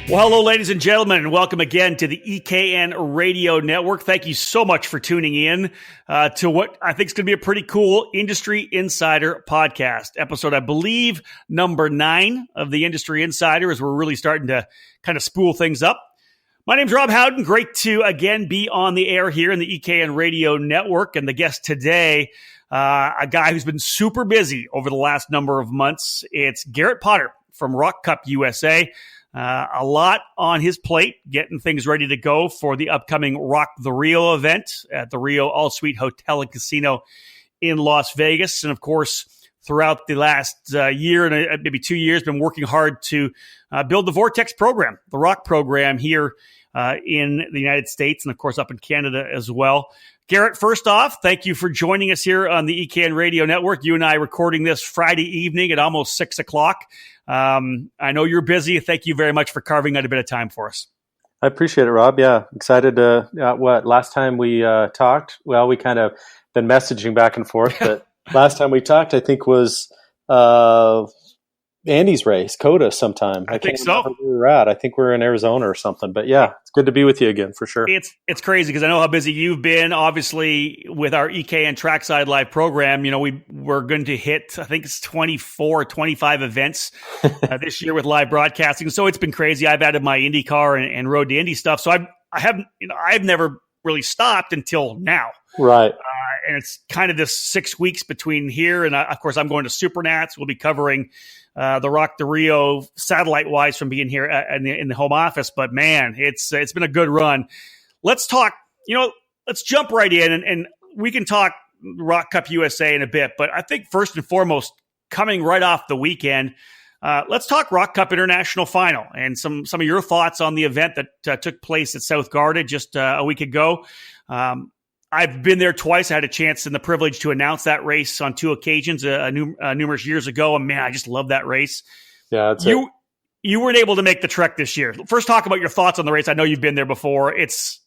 Well, hello, ladies and gentlemen, and welcome again to the EKN Radio Network. Thank you so much for tuning in to what I think is going to be a pretty cool Industry Insider podcast. Episode, I believe, number 9 of the Industry Insider, as we're really starting to kind of spool things up. My name's Rob Howden. Great to, again, be on the air here in the EKN Radio Network. And the guest today, a guy who's been super busy over the last number of months. It's Garett Potter from Rock Cup USA. A lot on his plate, getting things ready to go for the upcoming Rock the Rio event at the Rio All-Suite Hotel and Casino in Las Vegas. And of course, throughout the last year and maybe 2 years, been working hard to build the Vortex program, the rock program here in the United States and of course up in Canada as well. Garett, first off, thank you for joining us here on the EKN Radio Network. You and I recording this Friday evening at almost 6 o'clock. I know you're busy. Thank you very much for carving out a bit of time for us. I appreciate it, Rob. Yeah, excited to, last time we talked, well, we kind of been messaging back and forth, but last time we talked, I think was Andy's race, COTA sometime. I think so. Where we were at. I think we're in Arizona or something, but yeah, it's good to be with you again for sure. It's crazy because I know how busy you've been. Obviously, with our EKN Trackside Live program, you know, we're going to hit, I think it's 24, 25 events this year with live broadcasting. So it's been crazy. I've added my IndyCar and Road to Indy stuff. So I've never really stopped until now. Right. And it's kind of this 6 weeks between here. And of course, I'm going to Supernats. We'll be covering the Rock the Rio satellite-wise from being here in the home office. But man, it's been a good run. Let's talk, let's jump right in and we can talk Rock Cup USA in a bit. But I think first and foremost, coming right off the weekend, let's talk Rock Cup International Final and some of your thoughts on the event that took place at South Garda just a week ago. I've been there twice. I had a chance and the privilege to announce that race on 2 occasions numerous years ago. And man, I just love that race. Yeah, you weren't able to make the trek this year. First, talk about your thoughts on the race. I know you've been there before.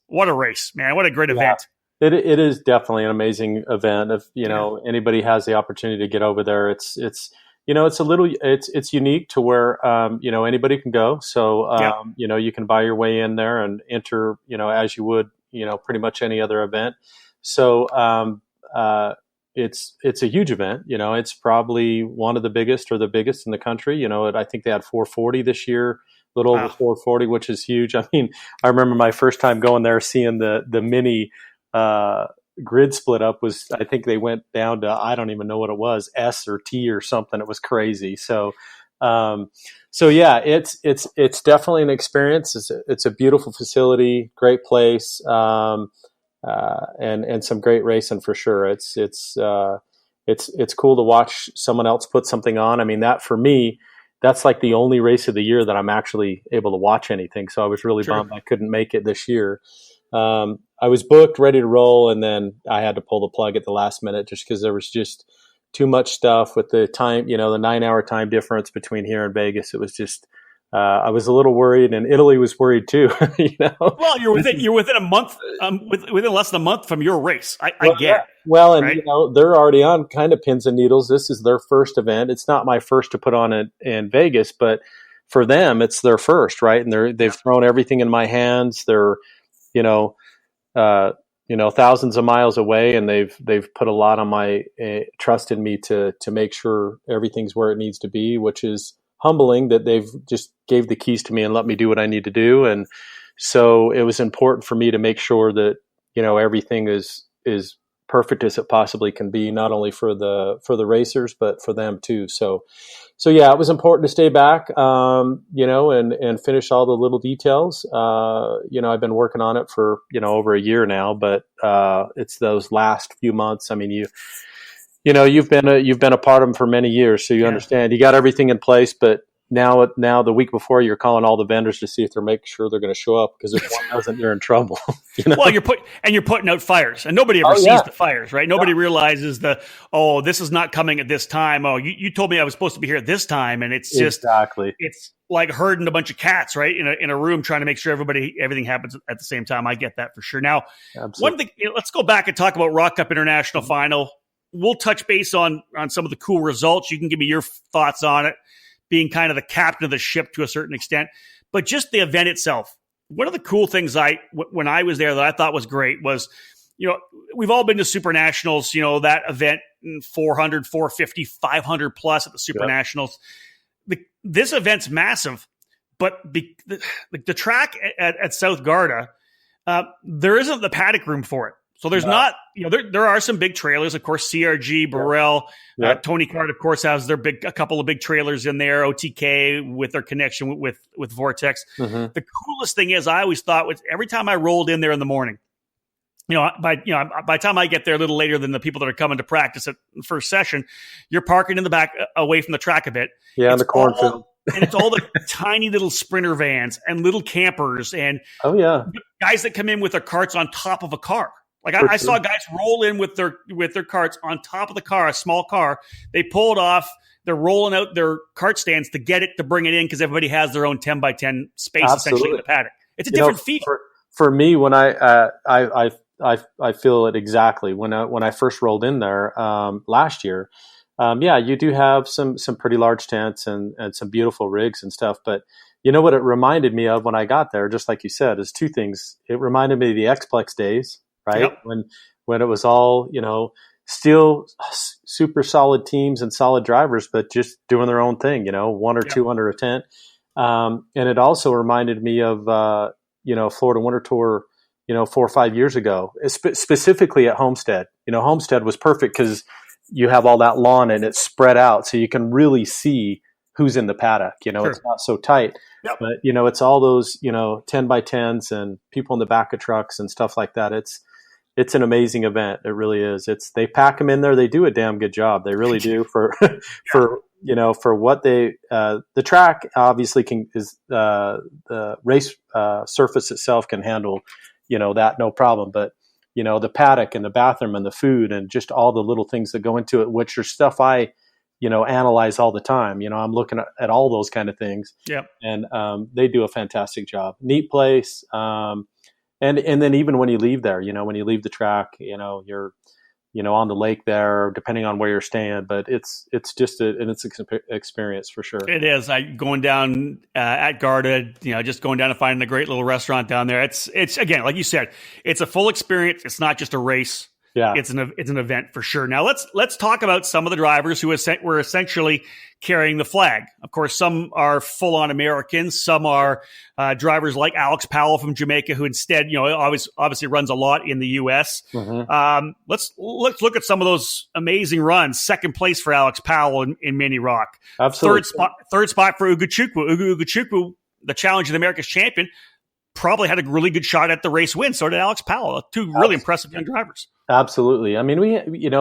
What a race, man. What a great event. It is definitely an amazing event. If, anybody has the opportunity to get over there, it's unique to where, anybody can go. So, you can buy your way in there and enter, as you would, pretty much any other event. So, it's a huge event. It's probably one of the biggest or the biggest in the country. I think they had 440 this year, a little over 440, which is huge. I mean, I remember my first time going there, seeing the mini, grid split up was, I think they went down to, I don't even know what it was, S or T or something. It was crazy. So yeah, it's definitely an experience. It's a beautiful facility, great place, and some great racing for sure. It's cool to watch someone else put something on. I mean, that for me, that's like the only race of the year that I'm actually able to watch anything. So I was really bummed I couldn't make it this year. I was booked, ready to roll, and then I had to pull the plug at the last minute just because there was just too much stuff with the time, the 9-hour time difference between here and Vegas. It was just, I was a little worried, and Italy was worried too. Well, you're within a month, within less than a month from your race. I get it. Well, and right? They're already on kind of pins and needles. This is their first event. It's not my first to put on it in Vegas, but for them, it's their first, right? And they've thrown everything in my hands. They're, thousands of miles away, and they've put a lot on my trust in me to make sure everything's where it needs to be, which is humbling that they've just gave the keys to me and let me do what I need to do. And so it was important for me to make sure that, everything is perfect as it possibly can be, not only for the racers, but for them too. So yeah, it was important to stay back, and finish all the little details. I've been working on it for, over a year now, but it's those last few months. I mean, you've been a part of them for many years, so you understand. You got everything in place, but now the week before, you're calling all the vendors to see if they're making sure they're going to show up, because if one doesn't, you're in trouble. Well, you're putting out fires, and nobody ever sees the fires, right? Nobody realizes this is not coming at this time. Oh, you told me I was supposed to be here at this time, and it's just it's like herding a bunch of cats, right, in a room trying to make sure everything happens at the same time. I get that for sure. Now, one thing, let's go back and talk about Rock Cup International Final. We'll touch base on some of the cool results. You can give me your thoughts on it, being kind of the captain of the ship to a certain extent. but just the event itself. One of the cool things when I was there that I thought was great was, we've all been to Super Nationals, that event, 400, 450, 500 plus at the Super Nationals. This event's massive, but the track at South Garda, there isn't the paddock room for it. So there's not, there are some big trailers, of course, CRG, Burrell, Tony Kart, of course, has a couple of big trailers in there, OTK with their connection with Vortex. Mm-hmm. The coolest thing is, I always thought every time I rolled in there in the morning, by the time I get there a little later than the people that are coming to practice at the first session, you're parking in the back away from the track a bit. Yeah, in the cornfield. And it's all the tiny little Sprinter vans and little campers and guys that come in with their carts on top of a car. Like I saw guys roll in with their carts on top of the car, a small car. They pull it off. They're rolling out their cart stands to get it, to bring it in, because everybody has their own 10 by 10 space essentially in the paddock. It's a different feel. For me, when I feel it exactly when I first rolled in there last year. You do have some pretty large tents and some beautiful rigs and stuff. But you know what it reminded me of when I got there, just like you said, is two things. It reminded me of the Xplex days, right? Yep. When it was all, still super solid teams and solid drivers, but just doing their own thing, one or two under a tent. And it also reminded me of, Florida Winter Tour, 4 or 5 years ago, specifically at Homestead. Homestead was perfect because you have all that lawn and it's spread out, so you can really see who's in the paddock. Sure. It's not so tight, but it's all those 10 by 10s and people in the back of trucks and stuff like that. It's an amazing event. It really is. They pack them in there. They do a damn good job. They really do for for what they the track obviously the race surface itself can handle that no problem, but the paddock and the bathroom and the food and just all the little things that go into it, which are stuff I, analyze all the time. I'm looking at all those kind of things. Yep. And they do a fantastic job. Neat place. And then even when you leave there, when you leave the track, you're, on the lake there, depending on where you're staying, but it's just an experience for sure. It is. Going down at Garda, just going down and finding a great little restaurant down there. It's again, like you said, it's a full experience. It's not just a race. Yeah, it's an event for sure. Now let's talk about some of the drivers who were essentially carrying the flag. Of course, some are full on Americans. Some are drivers like Alex Powell from Jamaica, who instead, obviously runs a lot in the U.S. Mm-hmm. Let's look at some of those amazing runs. Second place for Alex Powell in Mini Rock. Absolutely. Third spot for Ugochukwu. Ugochukwu, the Challenge of the America's champion, probably had a really good shot at the race win. So did Alex Powell. Two really impressive young drivers. Absolutely. I mean,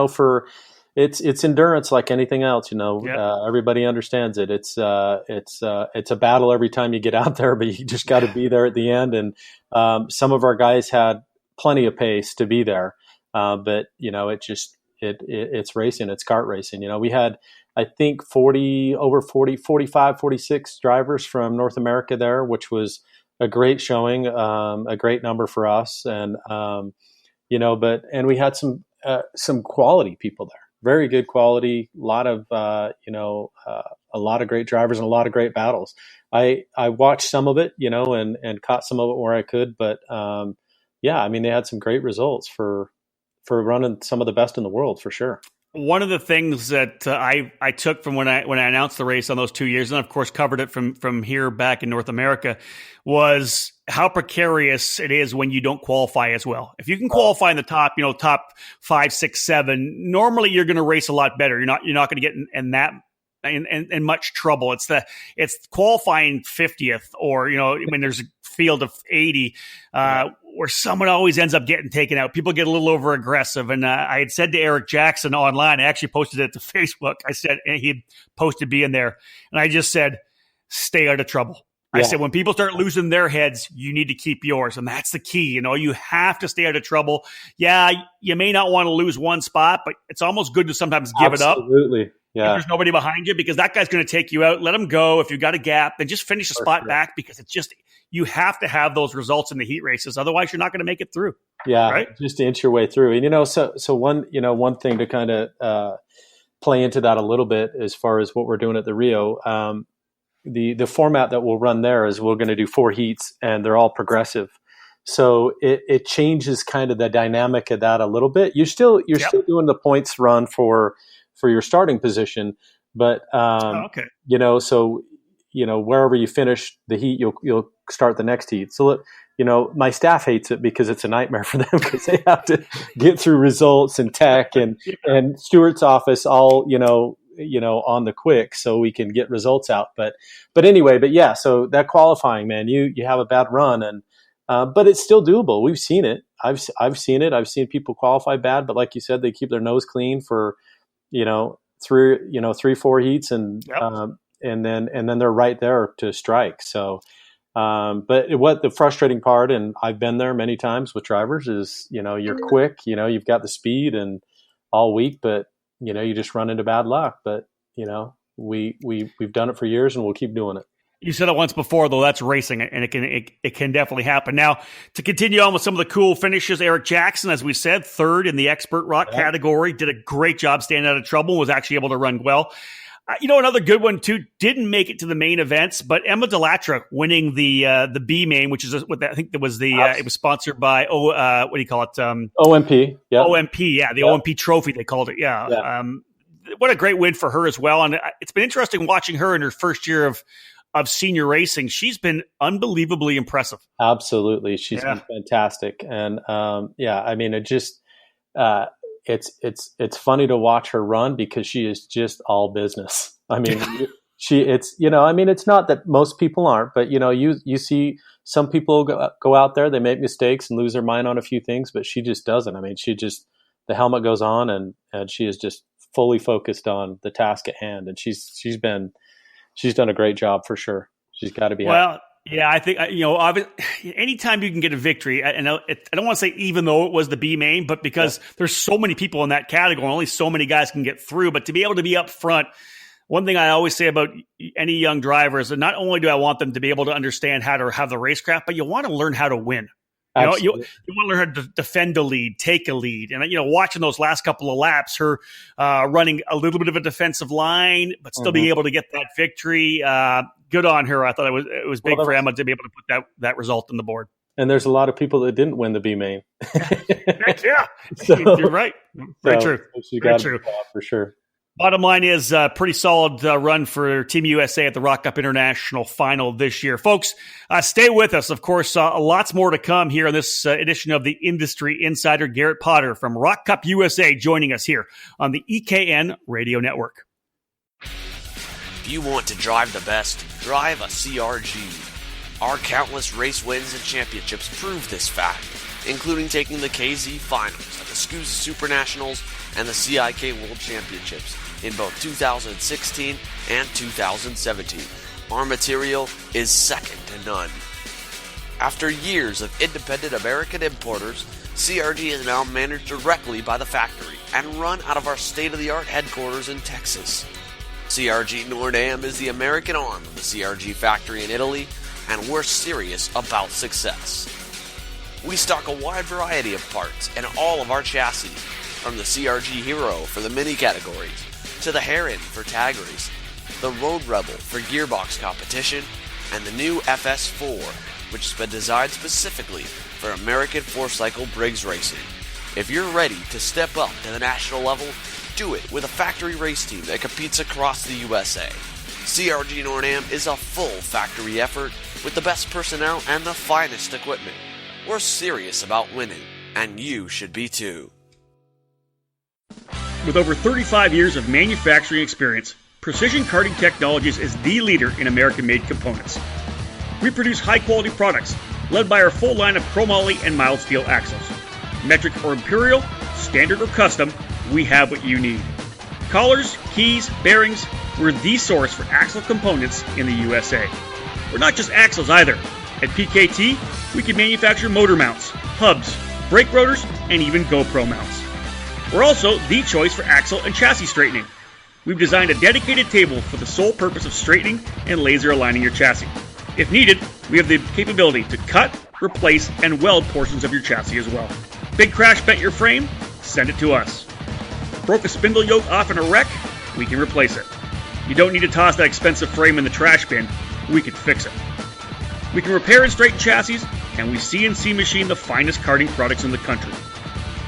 for it's endurance like anything else. Everybody understands it. It's a battle every time you get out there, but you just got to be there at the end. And some of our guys had plenty of pace to be there, but it's racing. It's kart racing. We had, I think, 45, 46 drivers from North America there, which was a great showing, a great number for us. And, and we had some quality people there, very good quality, a lot of great drivers and a lot of great battles. I watched some of it, and caught some of it where I could, but, they had some great results for running some of the best in the world for sure. One of the things that I took from when I announced the race on those 2 years, and of course covered it from here back in North America, was how precarious it is when you don't qualify as well. If you can qualify in the top 5, 6, 7, normally you're going to race a lot better. You're not going to get in much trouble. It's qualifying 50th, or when there's a field of 80, where someone always ends up getting taken out. People get a little over aggressive. And I had said to Eric Jackson online, I actually posted it to Facebook. I said, and he had posted being there, and I just said, stay out of trouble. Yeah. I said, when people start losing their heads, you need to keep yours. And that's the key. You have to stay out of trouble. Yeah, you may not want to lose one spot, but it's almost good to sometimes give it up. Absolutely. Yeah. If there's nobody behind you, because that guy's going to take you out. Let him go. If you've got a gap, then just finish the spot back, because it's just, you have to have those results in the heat races. Otherwise, you're not going to make it through. Yeah. Right? Just to inch your way through. And, so one thing to kind of play into that a little bit as far as what we're doing at the Rio, the format that we'll run there is we're going to do 4 heats, and they're all progressive. So it changes kind of the dynamic of that a little bit. You're still doing the points run for your starting position, but okay. So wherever you finish the heat, you'll start the next heat. So my staff hates it because it's a nightmare for them because they have to get through results and tech and Stuart's office all on the quick so we can get results out. But yeah, so that qualifying, man, you have a bad run, and but it's still doable. We've seen it. I've seen it. I've seen people qualify bad, but like you said, they keep their nose clean for 3-4 heats, and and then they're right there to strike. So but what the frustrating part, and I've been there many times with drivers, is you're quick, you've got the speed and all week, but you just run into bad luck. But we've done it for years, and we'll keep doing it. You said it once before, though. That's racing, and it can definitely happen. Now, to continue on with some of the cool finishes, Eric Jackson, as we said, third in the expert rock category, did a great job staying out of trouble, was actually able to run well. Another good one too. Didn't make it to the main events, but Emma Delatra winning the B main, which is what I think that was the. It was sponsored by what do you call it? OMP. Yeah. OMP. Yeah, the OMP Trophy they called it. Yeah. What a great win for her as well, and it's been interesting watching her in her first year of senior racing. She's been unbelievably impressive. Absolutely, she's been fantastic, and I mean, it just. It's funny to watch her run because she is just all business. I mean, it's not that most people aren't, but you see some people go out there, they make mistakes and lose their mind on a few things, but she just doesn't. I mean, the helmet goes on and she is just fully focused on the task at hand. And she's done a great job for sure. She's got to be happy. Yeah, I think, anytime you can get a victory, I don't want to say even though it was the B main, but because there's so many people in that category, only so many guys can get through, but to be able to be up front, one thing I always say about any young driver is that not only do I want them to be able to understand how to have the racecraft, but you want to learn how to win. You want to learn how to defend a lead, take a lead. And, watching those last couple of laps, her running a little bit of a defensive line, but still being able to get that victory. Good on her. I thought it was big for Emma to be able to put that result on the board. And there's a lot of people that didn't win the B main. Yeah, you're right. Very true. Very true. For sure. Bottom line is pretty solid run for Team USA at the Rock Cup International Final this year. Folks, stay with us. Of course, lots more to come here on this edition of the Industry Insider. Garett Potter from Rock Cup USA joining us here on the EKN Radio Network. If you want to drive the best, drive a CRG. Our countless race wins and championships prove this fact, including taking the KZ Finals at the SCUSA Super Nationals and the CIK World Championships in both 2016 and 2017. Our material is second to none. After years of independent American importers, CRG is now managed directly by the factory and run out of our state-of-the-art headquarters in Texas. CRG Nordam is the American arm of the CRG factory in Italy, and we're serious about success. We stock a wide variety of parts in all of our chassis, from the CRG Hero for the mini categories, to the Heron for tag race, the Road Rebel for gearbox competition, and the new FS4, which has been designed specifically for American 4-cycle Briggs racing. If you're ready to step up to the national level, do it with a factory race team that competes across the USA. CRG Nordam is a full factory effort with the best personnel and the finest equipment. We're serious about winning, and you should be too. With over 35 years of manufacturing experience, Precision Karting Technologies is the leader in American-made components. We produce high-quality products, led by our full line of chromoly and mild steel axles. Metric or imperial, standard or custom, we have what you need. Collars, keys, bearings, we're the source for axle components in the USA. We're not just axles either. At PKT, we can manufacture motor mounts, hubs, brake rotors, and even GoPro mounts. We're also the choice for axle and chassis straightening. We've designed a dedicated table for the sole purpose of straightening and laser aligning your chassis. If needed, we have the capability to cut, replace, and weld portions of your chassis as well. Big crash bent your frame? Send it to us. Broke a spindle yoke off in a wreck? We can replace it. You don't need to toss that expensive frame in the trash bin. We can fix it. We can repair and straighten chassis, and we CNC machine the finest karting products in the country.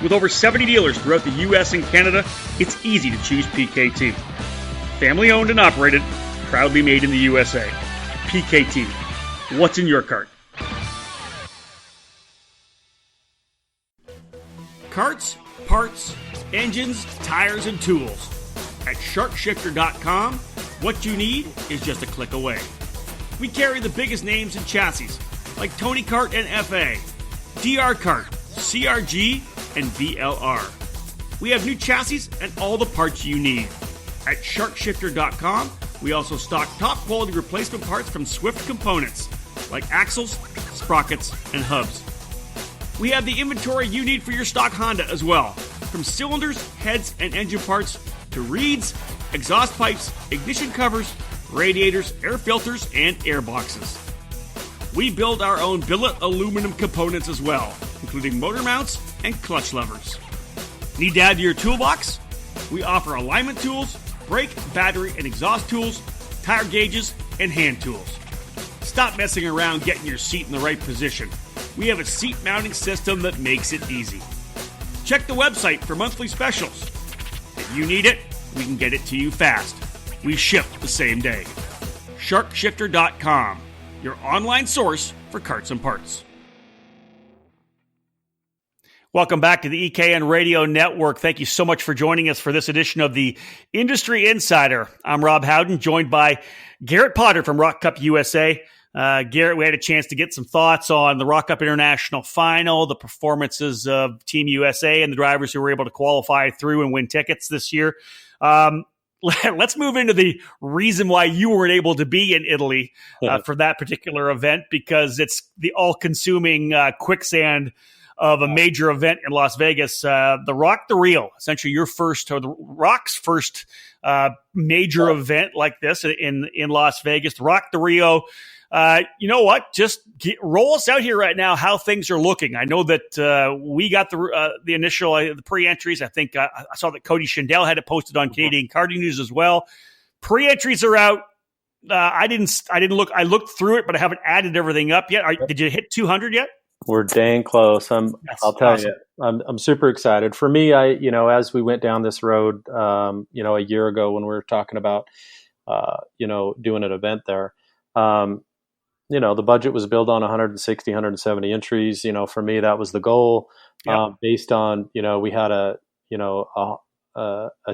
With over 70 dealers throughout the U.S. and Canada, it's easy to choose PKT. Family owned and operated, proudly made in the USA. PKT. What's in your cart? Carts, parts, engines, tires, and tools. At SharkShifter.com, what you need is just a click away. We carry the biggest names in chassis, like Tony Kart and FA, DR Kart, CRG, and VLR. We have new chassis and all the parts you need. At SharkShifter.com, we also stock top-quality replacement parts from Swift Components, like axles, sprockets, and hubs. We have the inventory you need for your stock Honda as well, from cylinders, heads, and engine parts to reeds, exhaust pipes, ignition covers, radiators, air filters, and air boxes. We build our own billet aluminum components as well, including motor mounts and clutch levers. Need to add to your toolbox? We offer alignment tools, brake, battery, and exhaust tools, tire gauges, and hand tools. Stop messing around getting your seat in the right position. We have a seat mounting system that makes it easy. Check the website for monthly specials. If you need it, we can get it to you fast. We ship the same day. SharkShifter.com, your online source for carts and parts. Welcome back to the EKN Radio Network. Thank you so much for joining us for this edition of the Industry Insider. I'm Rob Howden, joined by Garett Potter from Rock Cup USA. Garett, we had a chance to get some thoughts on the Rock Cup International Final, the performances of Team USA and the drivers who were able to qualify through and win tickets this year. Let's move into the reason why you weren't able to be in Italy for that particular event, because it's the all-consuming quicksand of a major event in Las Vegas, the Rock the Rio, essentially your first, or the Rock's first major event like this in Las Vegas. The Rock the Rio. You know what? Just roll us out here right now how things are looking. I know that we got the initial the pre-entries. I think I saw that Cody Schindel had it posted on Canadian Karting News as well. Pre-entries are out. I didn't look. I looked through it, but I haven't added everything up yet. Did you hit 200 yet? We're dang close. I'll tell you, I'm super excited. For me, as we went down this road, a year ago when we were talking about, doing an event there, the budget was built on 160, 170 entries. For me, that was the goal. Yep. Based on, we had a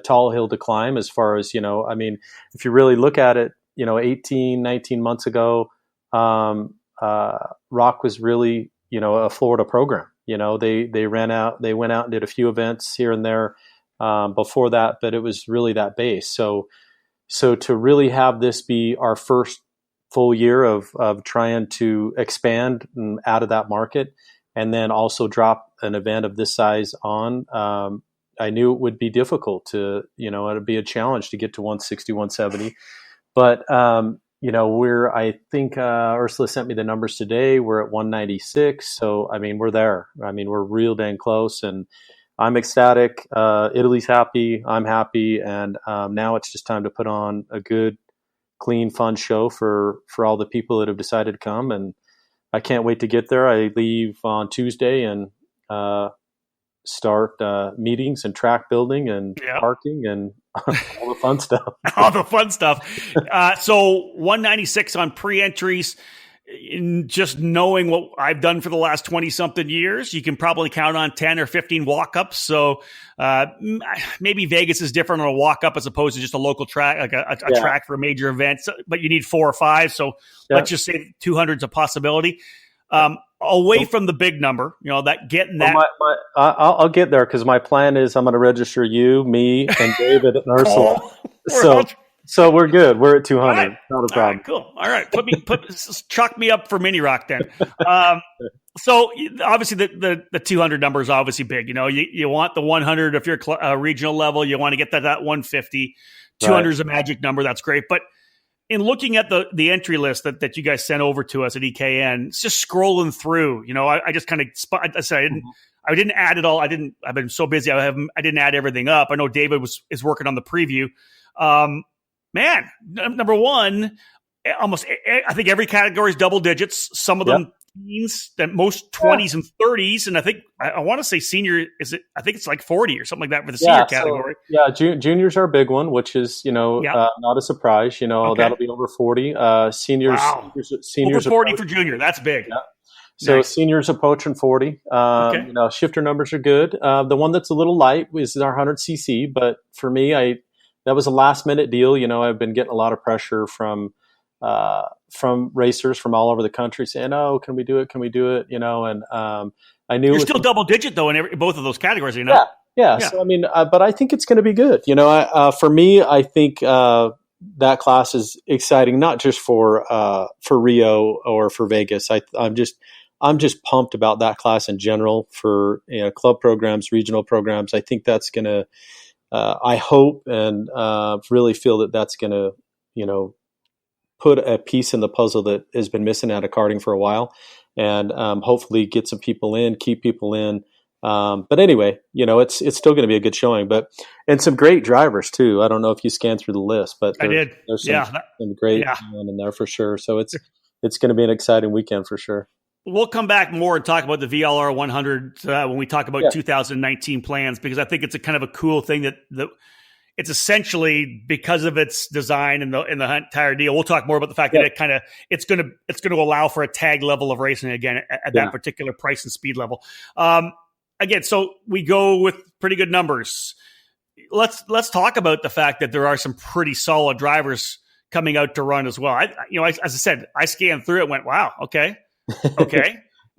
tall hill to climb as far as, if you really look at it, 18, 19 months ago, Rock was really, a Florida program. They went out and did a few events here and there before that, but it was really that base. So to really have this be our first full year of trying to expand out of that market, and then also drop an event of this size on, I knew it would be difficult to, it'd be a challenge to get to 160, 170. But, I think Ursula sent me the numbers today. We're at 196. So, we're there. We're real dang close, and I'm ecstatic. Italy's happy. I'm happy. And now it's just time to put on a good, clean, fun show for all the people that have decided to come. And I can't wait to get there. I leave on Tuesday and start meetings and track building and parking and all the fun stuff. All the fun stuff. So 196 on pre-entries. In just knowing what I've done for the last 20-something years, you can probably count on 10 or 15 walk-ups. So maybe Vegas is different on a walk-up as opposed to just a local track, like a track for a major event. So, but you need 4 or 5. So let's just say 200 is a possibility. Away from the big number, that getting that. I'll get there, because my plan is I'm going to register you, me, and David and Ursula. So we're good. We're at 200. Right. Not a problem. All right, cool. All right. Chalk me up for Mini Rock then. So obviously the 200 number is obviously big. You want the 100 if you're a regional level. You want to get that 150. 200 is a magic number. That's great. But in looking at the entry list that you guys sent over to us at EKN, it's just scrolling through. I just kind of I didn't add it all. I've been so busy. I didn't add everything up. I know David is working on the preview. man, number one, almost I think every category is double digits. Some of them teens, that most 20s and 30s, and I think I want to say senior I think it's like 40 or something like that for the senior category. Juniors are a big one, which is not a surprise. That'll be over 40. Seniors, wow. seniors over 40 for junior. That's big. Yeah. So nice. Seniors approaching 40. Shifter numbers are good. The one that's a little light is our 100cc, but for me, that was a last minute deal. I've been getting a lot of pressure from racers from all over the country saying, "Oh, can we do it? Can we do it?" And I knew you're still double digit though in both of those categories. Yeah. So but I think it's going to be good. For me, I think that class is exciting, not just for Rio or for Vegas. I'm just pumped about that class in general for club programs, regional programs. I think that's going to. I hope and really feel that that's going to put a piece in the puzzle that has been missing out of karting for a while, and hopefully get some people in, keep people in. But anyway, it's still going to be a good showing, and some great drivers too. I don't know if you scanned through the list, but I did. There's some great in there for sure. So it's going to be an exciting weekend for sure. We'll come back more and talk about the VLR 100 when we talk about 2019 plans, because I think it's a kind of a cool thing that it's essentially because of its design and the entire deal. We'll talk more about the fact that it's going to allow for a tag level of racing again at that particular price and speed level. Again, so we go with pretty good numbers. Let's talk about the fact that there are some pretty solid drivers coming out to run as well. As I said, I scanned through it and went, wow, okay.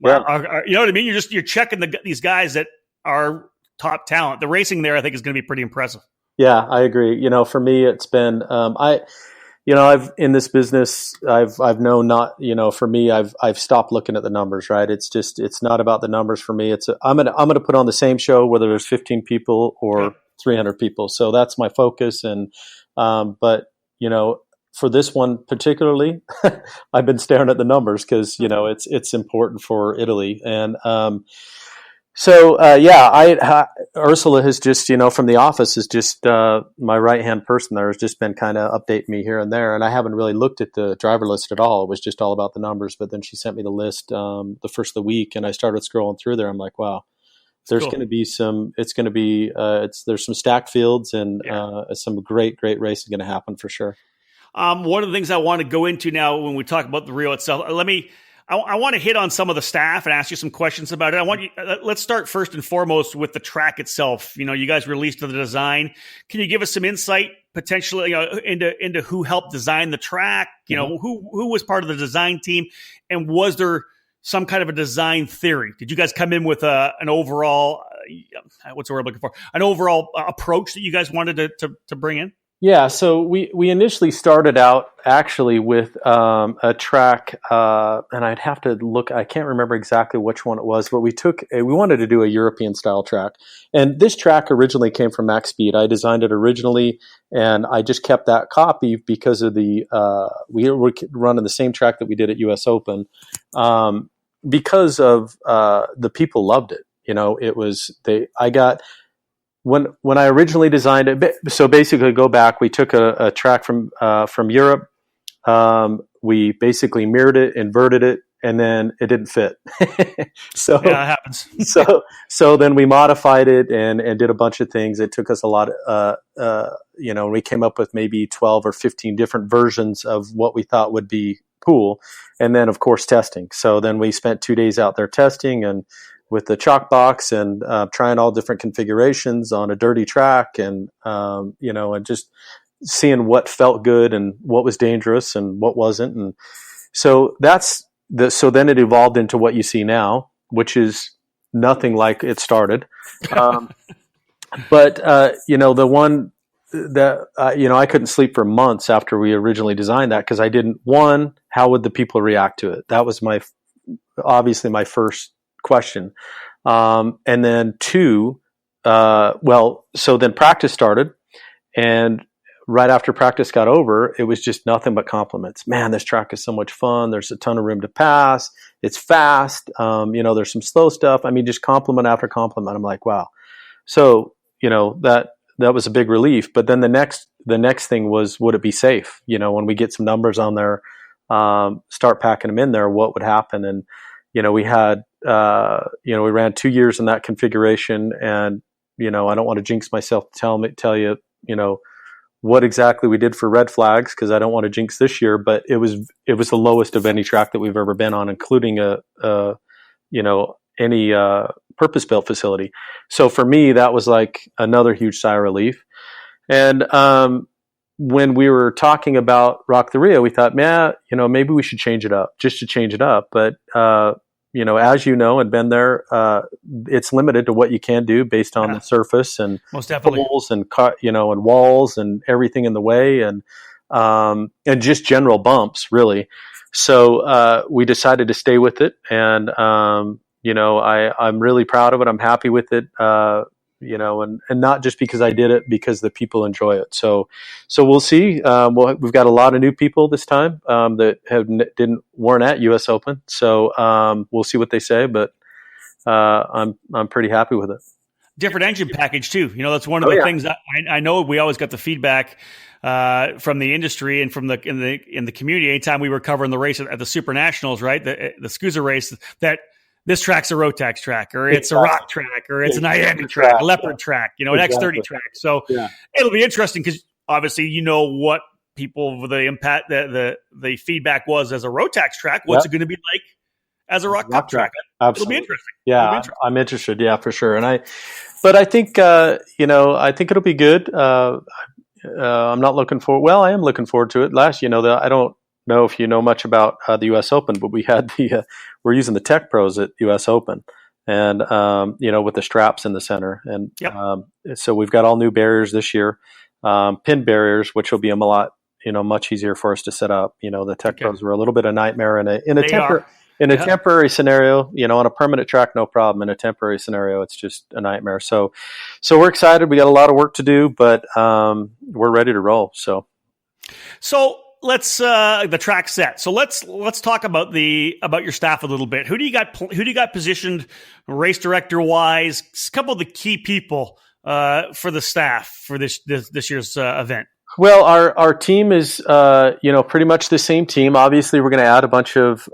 Wow. You know what I mean? You're checking these guys that are top talent. The racing there, I think, is going to be pretty impressive. Yeah, I agree. For me, it's been I've in this business, I've known for me, I've stopped looking at the numbers. Right? It's not about the numbers for me. I'm gonna put on the same show whether there's 15 people or 300 people. So that's my focus. And but for this one particularly, I've been staring at the numbers because it's important for Italy. And Ursula has just from the office is just my right hand person there has just been kind of updating me here and there, and I haven't really looked at the driver list at all. It was just all about the numbers. But then she sent me the list the first of the week, and I started scrolling through there. I'm like, wow. There's going to be there's some stacked fields and some great racing going to happen for sure. One of the things I want to go into now when we talk about the Rio itself, I want to hit on some of the staff and ask you some questions about it. Let's start first and foremost with the track itself. You guys released the design. Can you give us some insight potentially into who helped design the track? Who was part of the design team, and was there some kind of a design theory? Did you guys come in with an overall what's the word I'm looking for? An overall approach that you guys wanted to bring in? Yeah, so we initially started out actually with a track, and I'd have to look. I can't remember exactly which one it was, but we wanted to do a European style track, and this track originally came from Max Speed. I designed it originally, and I just kept that copy because of we were running the same track that we did at US Open, because of the people loved it. When I originally designed it, so basically go back, we took a track from Europe. We basically mirrored it, inverted it, and then it didn't fit. So that happens. so then we modified it and did a bunch of things. It took us a lot. We came up with maybe 12 or 15 different versions of what we thought would be cool, and then of course testing. So then we spent 2 days out there testing and with the chalk box and trying all different configurations on a dirty track, and and just seeing what felt good and what was dangerous and what wasn't. And so so then it evolved into what you see now, which is nothing like it started. But the one that I couldn't sleep for months after we originally designed that, because I didn't, one, how would the people react to it? That was obviously my first question. And then two, so then practice started, and right after practice got over, it was just nothing but compliments. Man, this track is so much fun. There's a ton of room to pass. It's fast. There's some slow stuff. I mean, just compliment after compliment. I'm like, wow. So, that was a big relief. But then the next thing was, would it be safe? When we get some numbers on there, start packing them in there, what would happen? And we had we ran 2 years in that configuration, and I don't want to jinx myself to tell you what exactly we did for red flags, because I don't want to jinx this year, but it was the lowest of any track that we've ever been on, including any purpose-built facility. So for me, that was like another huge sigh of relief. And when we were talking about Rock the Rio, we thought, maybe we should change it up, just to change it up. But as and been there, it's limited to what you can do based on the surface and most definitely holes and and walls and everything in the way, and just general bumps, really. So we decided to stay with it, and I'm really proud of it. I'm happy with it. And not just because I did it, because the people enjoy it. So we'll see. We've got a lot of new people this time that weren't at US Open. So we'll see what they say, but I'm pretty happy with it. Different engine package too. That's one of the things that I know we always got the feedback from the industry and from in the community. Anytime we were covering the race at the Super Nationals, right, the SCUSA race, that this track's a Rotax track, or it's a rock track, or it's an iambic track, a leopard track, an X30 track. So it'll be interesting, because obviously what people, the impact, the feedback was as a Rotax track. What's it going to be like as a rock track? Absolutely. It'll be interesting. Yeah, I'm interested. Yeah, for sure. But I think I think it'll be good. I'm not looking forward. Well, I am looking forward to it. I don't know if you know much about the U.S. Open, but we had we're using the Tech Pros at U.S. Open, and with the straps in the center, and so we've got all new barriers this year, pin barriers, which will be much easier for us to set up. The Tech Pros were a little bit of a nightmare in a temporary scenario. On a permanent track, no problem. In a temporary scenario, it's just a nightmare. So we're excited. We got a lot of work to do, but we're ready to roll. So let's the track set. So let's talk about your staff a little bit. Who do you got positioned race director wise? A couple of the key people for the staff for this year's event. Well, our team is pretty much the same team. Obviously, we're going to add a bunch of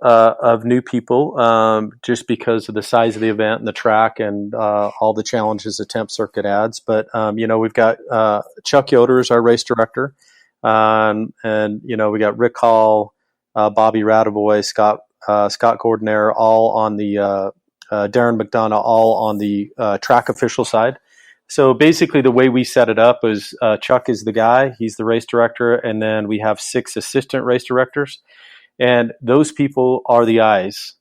new people just because of the size of the event and the track and all the challenges the temp circuit adds. But we've got Chuck Yoder as our race director. And we got Rick Hall, Bobby Radavoy, Scott Gordonere, all on the Darren McDonough, all on the track official side. So basically, the way we set it up is Chuck is the guy; he's the race director, and then we have 6 assistant race directors, and those people are the eyes.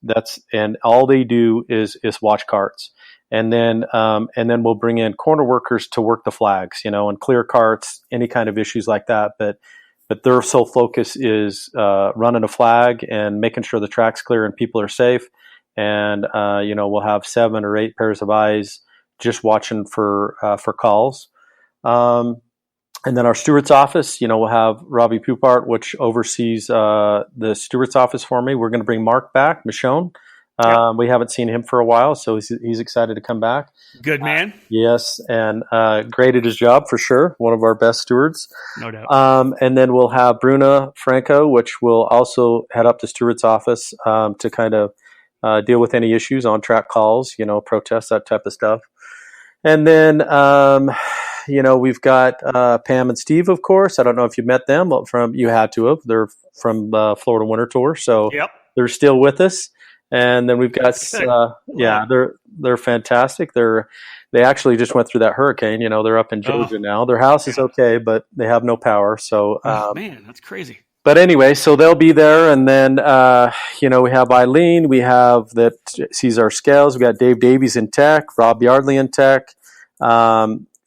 And all they do is watch carts. And then we'll bring in corner workers to work the flags, and clear carts, any kind of issues like that. But their sole focus is running a flag and making sure the track's clear and people are safe. And we'll have 7 or 8 pairs of eyes just watching for calls. And then our steward's office, we'll have Robbie Poupart, which oversees the steward's office for me. We're going to bring Mark back, Michonne. We haven't seen him for a while, so he's excited to come back. Good man. Yes, and great at his job for sure. One of our best stewards. No doubt. And then we'll have Bruna Franco, which will also head up the steward's office to kind of deal with any issues on track calls, protests, that type of stuff. And then, we've got Pam and Steve, of course. I don't know if you met them. You had to have. They're from Florida Winter Tour, so they're still with us. And then we've got, they're fantastic. They actually just went through that hurricane. They're up in Georgia now. Their house is okay, but they have no power. So, man, that's crazy. But anyway, so they'll be there. And then, we have Eileen. We have that sees our scales. We got Dave Davies in tech, Rob Yardley in tech.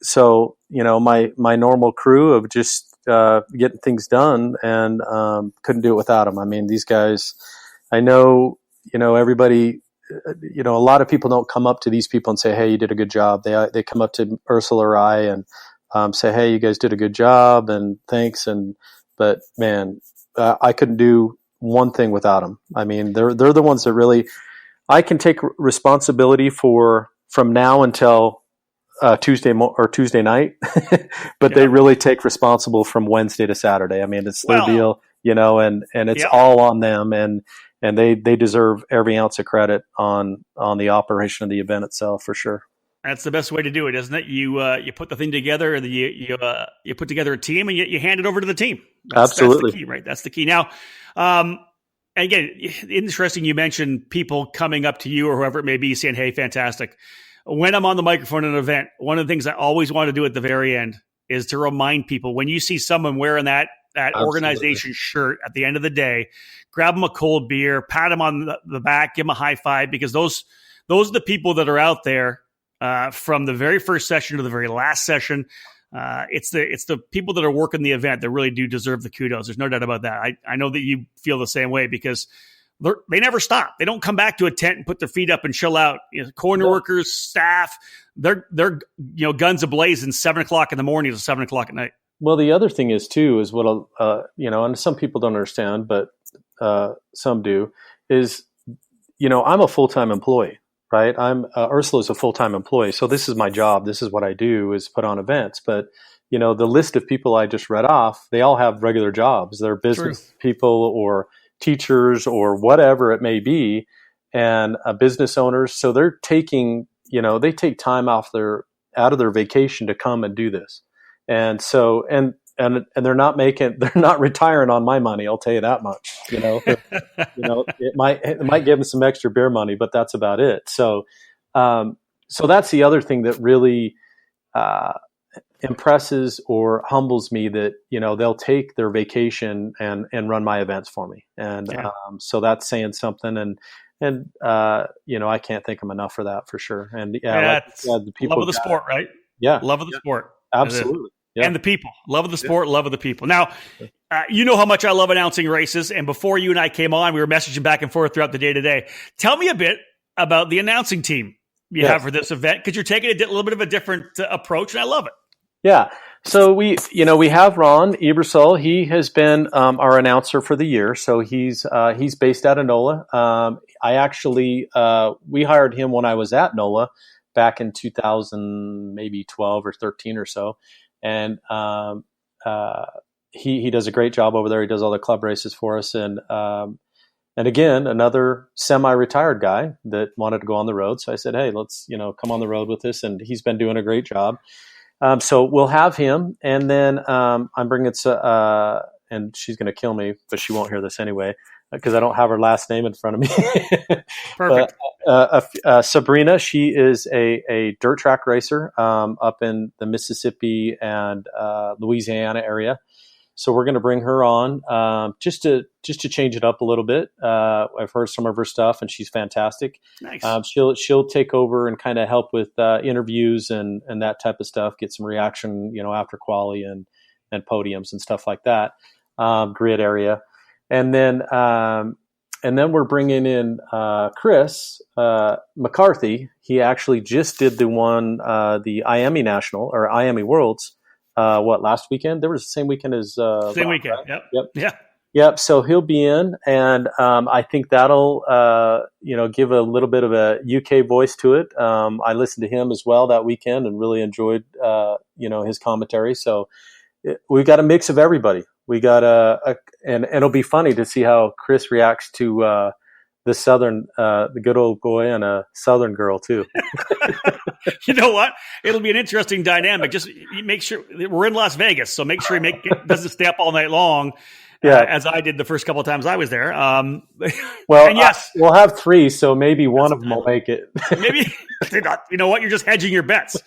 So, my normal crew of just getting things done, and couldn't do it without them. I mean, these guys, I know. Everybody, a lot of people don't come up to these people and say, "Hey, you did a good job." They come up to Ursula or I and say, "Hey, you guys did a good job," and thanks. But man, I couldn't do one thing without them. I mean, they're the ones that really I can take responsibility for from now until Tuesday night, but they really take responsible from Wednesday to Saturday. I mean, it's their deal, and it's all on them, and they deserve every ounce of credit on the operation of the event itself, for sure. That's the best way to do it, isn't it? You put the thing together, you put together a team, and you hand it over to the team. Absolutely. That's the key, right? That's the key. Now, again, interesting. You mentioned people coming up to you or whoever it may be saying, "Hey, fantastic." When I'm on the microphone at an event, one of the things I always want to do at the very end is to remind people, when you see someone wearing that organization shirt at the end of the day, grab them a cold beer, pat them on the back, give them a high five, because those are the people that are out there from the very first session to the very last session. It's the people that are working the event that really do deserve the kudos. There's no doubt about that. I know that you feel the same way, because they never stop. They don't come back to a tent and put their feet up and chill out. Corner workers, staff, they're guns ablazing 7 o'clock in the morning to 7 o'clock at night. Well, the other thing is too, is what, and some people don't understand, but some do, is, I'm a full-time employee, right? Ursula's a full-time employee. So this is my job. This is what I do, is put on events. But, the list of people I just read off, they all have regular jobs. They're business people or teachers or whatever it may be, and business owners. So they're taking, they take time out of their vacation to come and do this. And so, and they're not retiring on my money. I'll tell you that much, it might give them some extra beer money, but that's about it. So, so that's the other thing that really, impresses or humbles me, that they'll take their vacation and run my events for me, and so that's saying something, and I can't thank them enough for that, for sure. And the people, love of the sport, right? Love of the sport, absolutely, and the people, love of the sport, love of the people. Now, you know how much I love announcing races, and before you and I came on, we were messaging back and forth throughout the day today. Tell me a bit about the announcing team you have for this event, because you're taking a little bit of a different approach, and I love it. Yeah. So we have Ron Ebersol. He has been our announcer for the year. So he's based out of NOLA. I actually we hired him when I was at NOLA back in 2000, maybe 12 or 13 or so, and he does a great job over there. He does all the club races for us, and again, another semi-retired guy that wanted to go on the road. So I said, hey, let's come on the road with us, and he's been doing a great job. So we'll have him, and then I'm bringing and she's going to kill me, but she won't hear this anyway, because I don't have her last name in front of me. Perfect. But, Sabrina, she is a dirt track racer up in the Mississippi and Louisiana area. So we're going to bring her on just to change it up a little bit. I've heard some of her stuff, and she's fantastic. Nice. She'll take over and kind of help with interviews and that type of stuff. Get some reaction, after quali and podiums and stuff like that. Grid area, and then we're bringing in Chris McCarthy. He actually just did the IAME National or IAME Worlds. Last weekend? There was the same weekend as same weekend. Right? Yep. So he'll be in, and I think that'll give a little bit of a UK voice to it. I listened to him as well that weekend and really enjoyed his commentary. So we've got a mix of everybody. We got and it'll be funny to see how Chris reacts to the Southern, the good old boy and a Southern girl too. You know what? It'll be an interesting dynamic. Just make sure we're in Las Vegas, so make sure he doesn't stay up all night long. As I did the first couple of times I was there. Well, yes, we'll have 3, so maybe one of them will make it. Maybe you know what? You're just hedging your bets.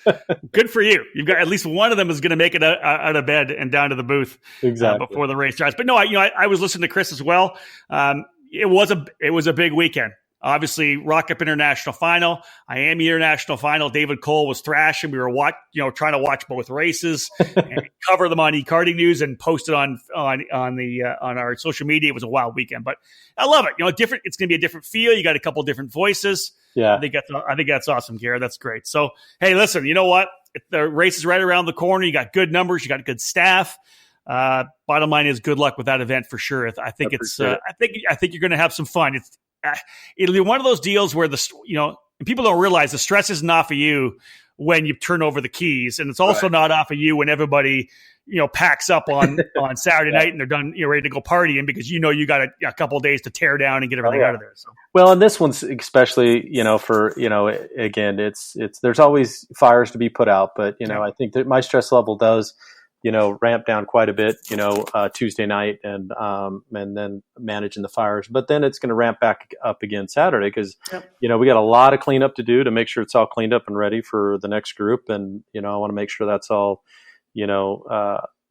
Good for you. You've got at least one of them is going to make it out of bed and down to the booth before the race starts. But no, I was listening to Chris as well. It was a big weekend. Obviously, Rock Up International Final, IAME International Final. David Cole was thrashing. We were trying to watch both races and cover them on eKarting News and post it on our social media. It was a wild weekend, but I love it. It's going to be a different feel. You got a couple of different voices. Yeah, I think that's awesome, Garett. That's great. So, hey, listen, you know what? The race is right around the corner. You got good numbers. You got good staff. Bottom line is good luck with that event for sure. I think you're going to have some fun. It'll be one of those deals where And people don't realize the stress isn't off of you when you turn over the keys, and it's also not off of you when everybody packs up on Saturday night and they're done, ready to go partying, because you got a couple of days to tear down and get everything out of there. So. Well, and this one's especially, again, it's there's always fires to be put out, but I think that my stress level does, ramp down quite a bit, Tuesday night and then managing the fires, but then it's going to ramp back up again Saturday because, we got a lot of cleanup to do to make sure it's all cleaned up and ready for the next group. And, I want to make sure that's all,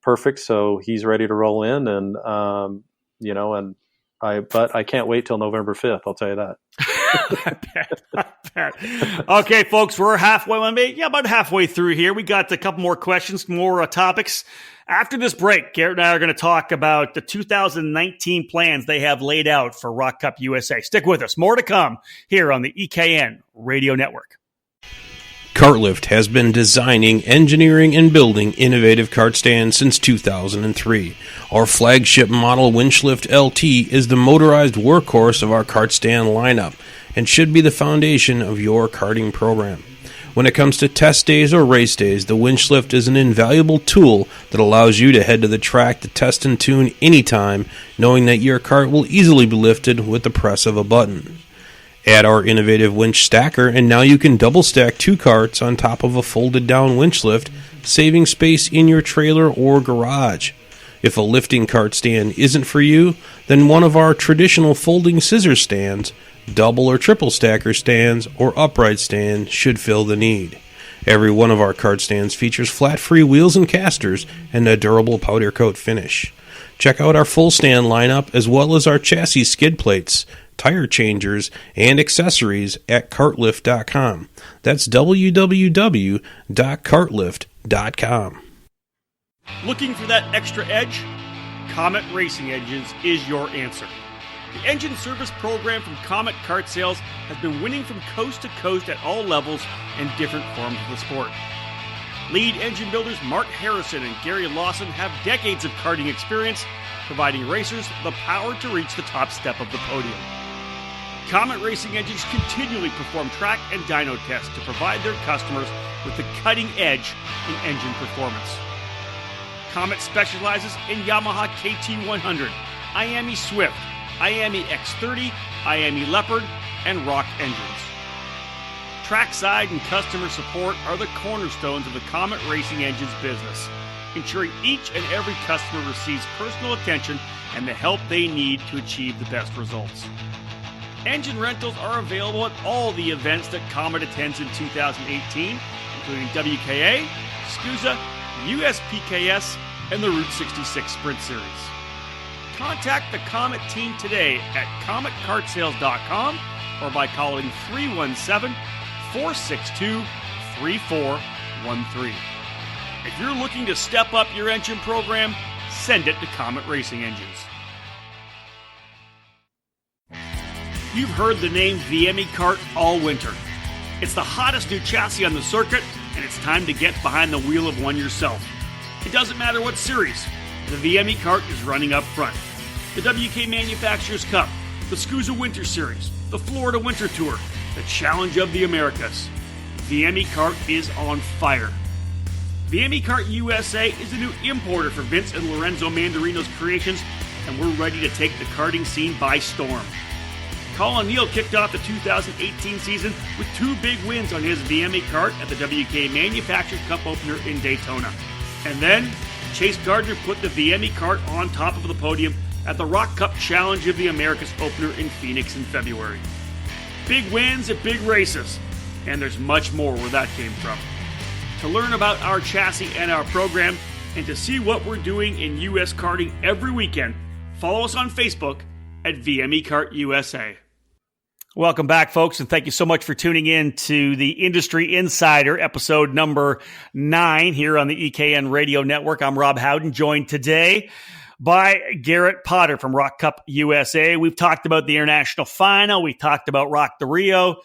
perfect. So he's ready to roll in and, but I can't wait till November 5th. I'll tell you that. I bet. Okay, folks, we're about halfway through here. We got a couple more questions, more topics. After this break, Garett and I are going to talk about the 2019 plans they have laid out for Rock Cup USA. Stick with us. More to come here on the EKN Radio Network. Cartlift has been designing, engineering, and building innovative cart stands since 2003. Our flagship model Winchlift LT is the motorized workhorse of our cart stand lineup and should be the foundation of your karting program. When it comes to test days or race days, the Winchlift is an invaluable tool that allows you to head to the track to test and tune anytime, knowing that your cart will easily be lifted with the press of a button. Add our innovative winch stacker, and now you can double stack 2 carts on top of a folded down winch lift, saving space in your trailer or garage. If a lifting cart stand isn't for you, then one of our traditional folding scissor stands, double or triple stacker stands, or upright stands should fill the need. Every one of our cart stands features flat-free wheels and casters and a durable powder coat finish. Check out our full stand lineup as well as our chassis skid plates, tire changers, and accessories at cartlift.com. That's www.cartlift.com. Looking for that extra edge? Comet Racing Engines is your answer. The engine service program from Comet Kart Sales has been winning from coast to coast at all levels and different forms of the sport. Lead engine builders Mark Harrison and Gary Lawson have decades of karting experience, providing racers the power to reach the top step of the podium. Comet Racing Engines continually perform track and dyno tests to provide their customers with the cutting edge in engine performance. Comet specializes in Yamaha KT100, IAME Swift, IAME X30, IAME Leopard, and Rock engines. Trackside and customer support are the cornerstones of the Comet Racing Engines business, ensuring each and every customer receives personal attention and the help they need to achieve the best results. Engine rentals are available at all the events that Comet attends in 2018, including WKA, SCUSA, USPKS, and the Route 66 Sprint Series. Contact the Comet team today at cometcartsales.com or by calling 317-462-3413. If you're looking to step up your engine program, send it to Comet Racing Engines. You've heard the name VME Kart all winter. It's the hottest new chassis on the circuit, and it's time to get behind the wheel of one yourself. It doesn't matter what series, the VME Kart is running up front. The WK Manufacturers Cup, the SCUSA Winter Series, the Florida Winter Tour, the Challenge of the Americas. VME Kart is on fire. VME Kart USA is the new importer for Vince and Lorenzo Mandarino's creations, and we're ready to take the karting scene by storm. Colin Neal kicked off the 2018 season with 2 big wins on his VME kart at the WK Manufacturers Cup opener in Daytona. And then, Chase Gardner put the VME kart on top of the podium at the Rock Cup Challenge of the Americas opener in Phoenix in February. Big wins at big races, and there's much more where that came from. To learn about our chassis and our program, and to see what we're doing in U.S. karting every weekend, follow us on Facebook at VME Kart USA. Welcome back, folks, and thank you so much for tuning in to the Industry Insider, episode number 9 here on the EKN Radio Network. I'm Rob Howden, joined today by Garett Potter from Rock Cup USA. We've talked about the International Final. We talked about Rock the Rio.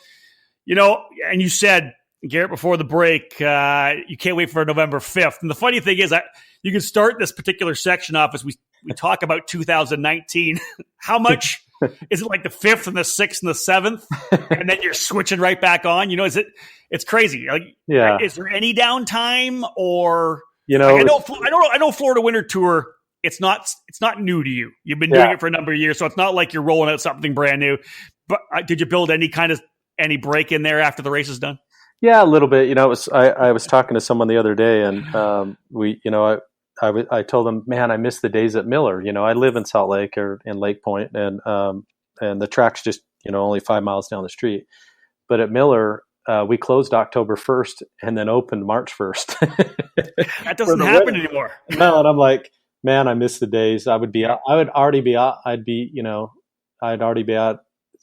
And you said, Garett, before the break, you can't wait for November 5th. And the funny thing is, you can start this particular section off as we talk about 2019. How much is it like the 5th and the 6th and the 7th, and then you're switching right back on? It's crazy. Like, Yeah. Is there any downtime, or You know, I know Florida Winter Tour. It's not new to you. You've been doing it for a number of years, so it's not like you're rolling out something brand new. But did you build any break in there after the race is done? Yeah, a little bit. I was talking to someone the other day, and I told them, man, I miss the days at Miller. I live in Salt Lake or in Lake Point, and the track's just only 5 miles down the street. But at Miller, we closed October 1st and then opened March 1st. That doesn't happen anymore. No, and I'm like, man, I miss the days. I'd already be out. I'd already be out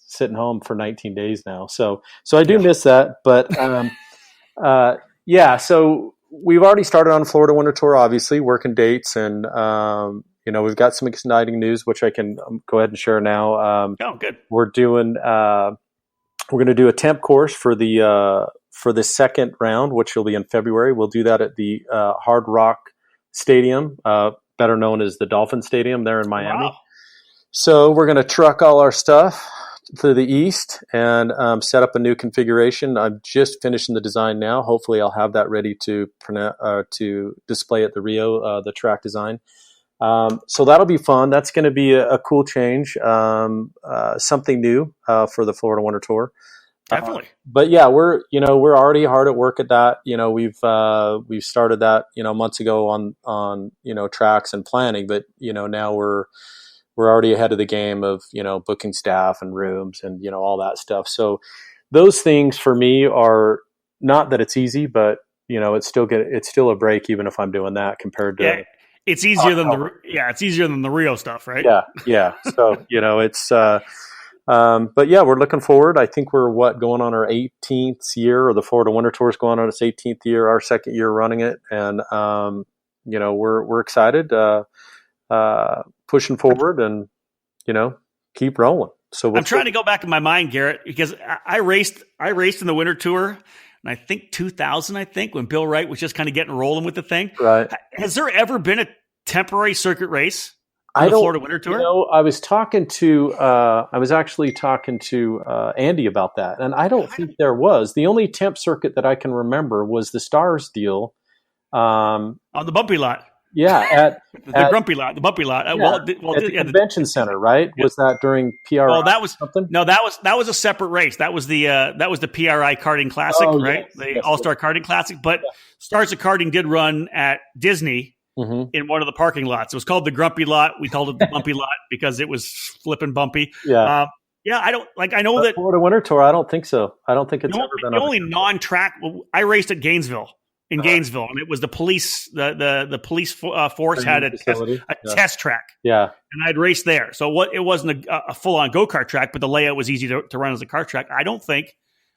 sitting home for 19 days now. So I do miss that. But so we've already started on Florida Winter Tour, obviously working dates, and we've got some exciting news, which I can go ahead and share now. Good. We're doing we're going to do a temp course for the second round, which will be in February. We'll do that at the Hard Rock Stadium, better known as the Dolphin Stadium there in Miami. Wow. So we're going to truck all our stuff to the east and set up a new configuration. I'm just finishing the design now. Hopefully I'll have that ready to display at the Rio, the track design. So that'll be fun. That's going to be a cool change, something new for the Florida Winter Tour. Definitely. But yeah, we're already hard at work at that. We've started that, months ago on tracks and planning, but now we're already ahead of the game of, booking staff and rooms and, all that stuff. So those things for me are not that it's easy, but it's still a break, even if I'm doing that compared to, it's easier than the Rio stuff, right? Yeah. So, it's, but yeah, we're looking forward. I think we're going on our 18th year, or the Florida Winter Tour is going on its 18th year, our second year running it. And, we're excited, pushing forward and, keep rolling. So I'm trying to go back in my mind, Garrett, because I raced in the Winter Tour, and I think 2000, when Bill Wright was just kind of getting rolling with the thing. Right. Has there ever been a temporary circuit race? The Florida Winter Tour? I was actually talking to Andy about that, and I don't think there was. The only temp circuit that I can remember was the Stars deal. On the bumpy lot. Yeah, the bumpy lot. At the convention center, right? Yeah. Was that during PRI? Oh, that was something. No, that was a separate race. That was the PRI karting classic, right? Yes, the All-Star karting classic. But Stars of Karting did run at Disney in one of the parking lots. It was called the Grumpy Lot. We called it the Bumpy Lot because it was flipping bumpy. Yeah. I know that Florida Winter Tour. I don't think so. I don't think it's ever been the only non-track. I raced at Gainesville. And it was the police. The police force had a test track. Yeah, and I'd raced there. So it wasn't a full-on go-kart track, but the layout was easy to run as a kart track. I don't think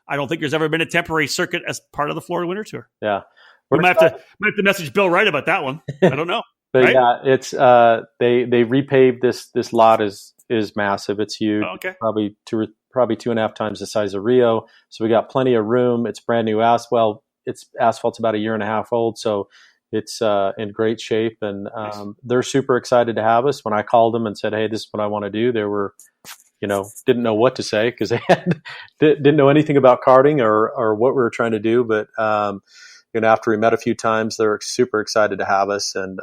there's ever been a temporary circuit as part of the Florida Winter Tour. Yeah, we might have to message Bill Wright about that one. I don't know. But right? yeah, it's they repaved this lot is massive. It's huge. Oh, okay. Probably 2.5 times the size of Rio. So we got plenty of room. It's brand new asphalt. Asphalt's about 1.5 years old, so it's in great shape. And they're super excited to have us. When I called them and said, "Hey, this is what I want to do," they were, didn't know what to say because they didn't know anything about karting or what we were trying to do. But after we met a few times, they're super excited to have us, and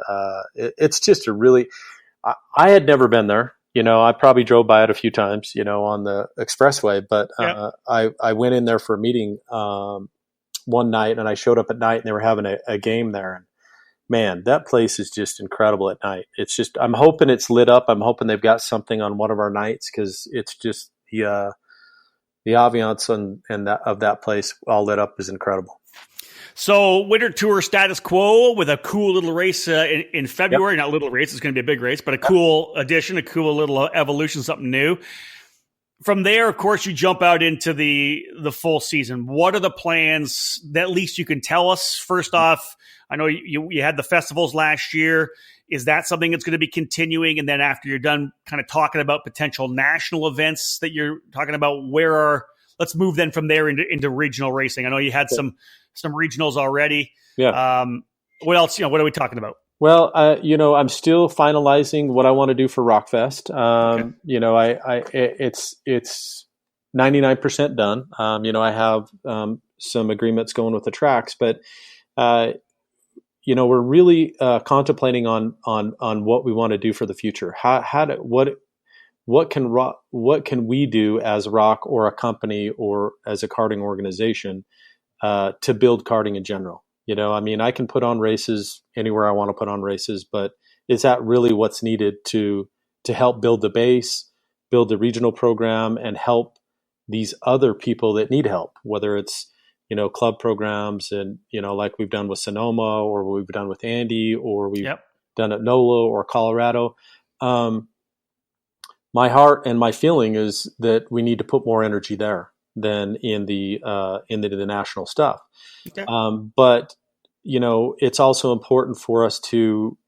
it's just I had never been there. I probably drove by it a few times, on the expressway, but I went in there for a meeting one night, and I showed up at night, and they were having a game there. And man, that place is just incredible at night. It's just, I'm hoping it's lit up. I'm hoping they've got something on one of our nights, because it's just the ambiance and of that place all lit up is incredible. So Winter Tour status quo with a cool little race in February. Yep. Not a little race, it's going to be a big race, but a cool addition, a cool little evolution, something new. From there, of course, you jump out into the full season. What are the plans that at least you can tell us? First off, I know you had the festivals last year. Is that something that's going to be continuing? And then after you're done kind of talking about potential national events that you're talking about, let's move then from there into regional racing. I know you had some regionals already. Yeah. What else? What are we talking about? Well, I'm still finalizing what I want to do for Rockfest. Okay. It's 99% done. I have some agreements going with the tracks, but we're really contemplating on what we want to do for the future. What can we do as Rock or a company or as a karting organization to build karting in general? I can put on races anywhere I want to put on races, but is that really what's needed to help build the base, build the regional program, and help these other people that need help, whether it's, club programs and, like we've done with Sonoma or we've done with Andy or we've done at NOLA or Colorado. My heart and my feeling is that we need to put more energy there than in the national stuff. Okay. But it's also important for us to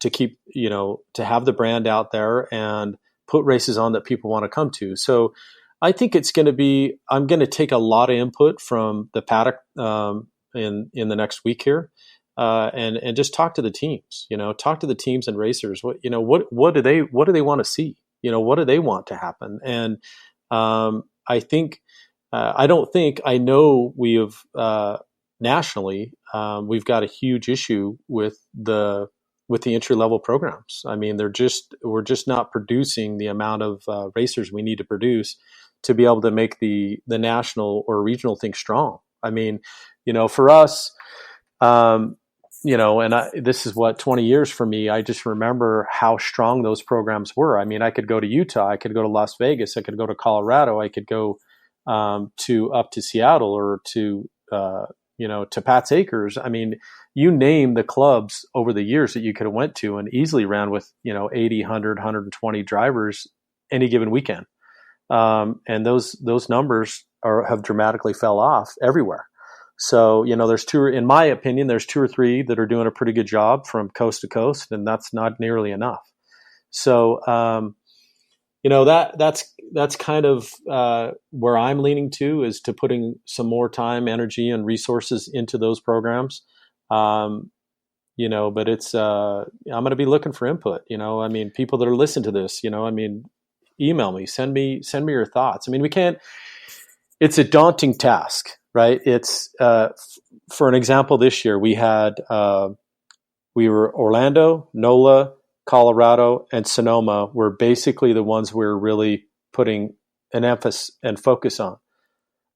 keep, to have the brand out there and put races on that people want to come to. So I think I'm going to take a lot of input from the paddock in the next week here, and just talk to the teams. Talk to the teams and racers. What do they want to see? What do they want to happen? And I think. I know we have nationally, we've got a huge issue with the entry level programs. I mean, we're just not producing the amount of racers we need to produce to be able to make the national or regional thing strong. I mean, for us, this is 20 years for me. I just remember how strong those programs were. I mean, I could go to Utah, I could go to Las Vegas, I could go to Colorado, I could go up to Seattle or to Pat's Acres. I mean, you name the clubs over the years that you could have went to and easily ran with, 80, 100, 120 drivers any given weekend. And those numbers have dramatically fell off everywhere. So, in my opinion, there's 2 or 3 that are doing a pretty good job from coast to coast, and that's not nearly enough. So, that's kind of where I'm leaning to, is to putting some more time, energy, and resources into those programs. But it's I'm going to be looking for input. People that are listening to this, email me, send me your thoughts. I mean, it's a daunting task, right? It's for an example, this year we were Orlando, NOLA, Colorado, and Sonoma were basically the ones we were really putting an emphasis and focus on.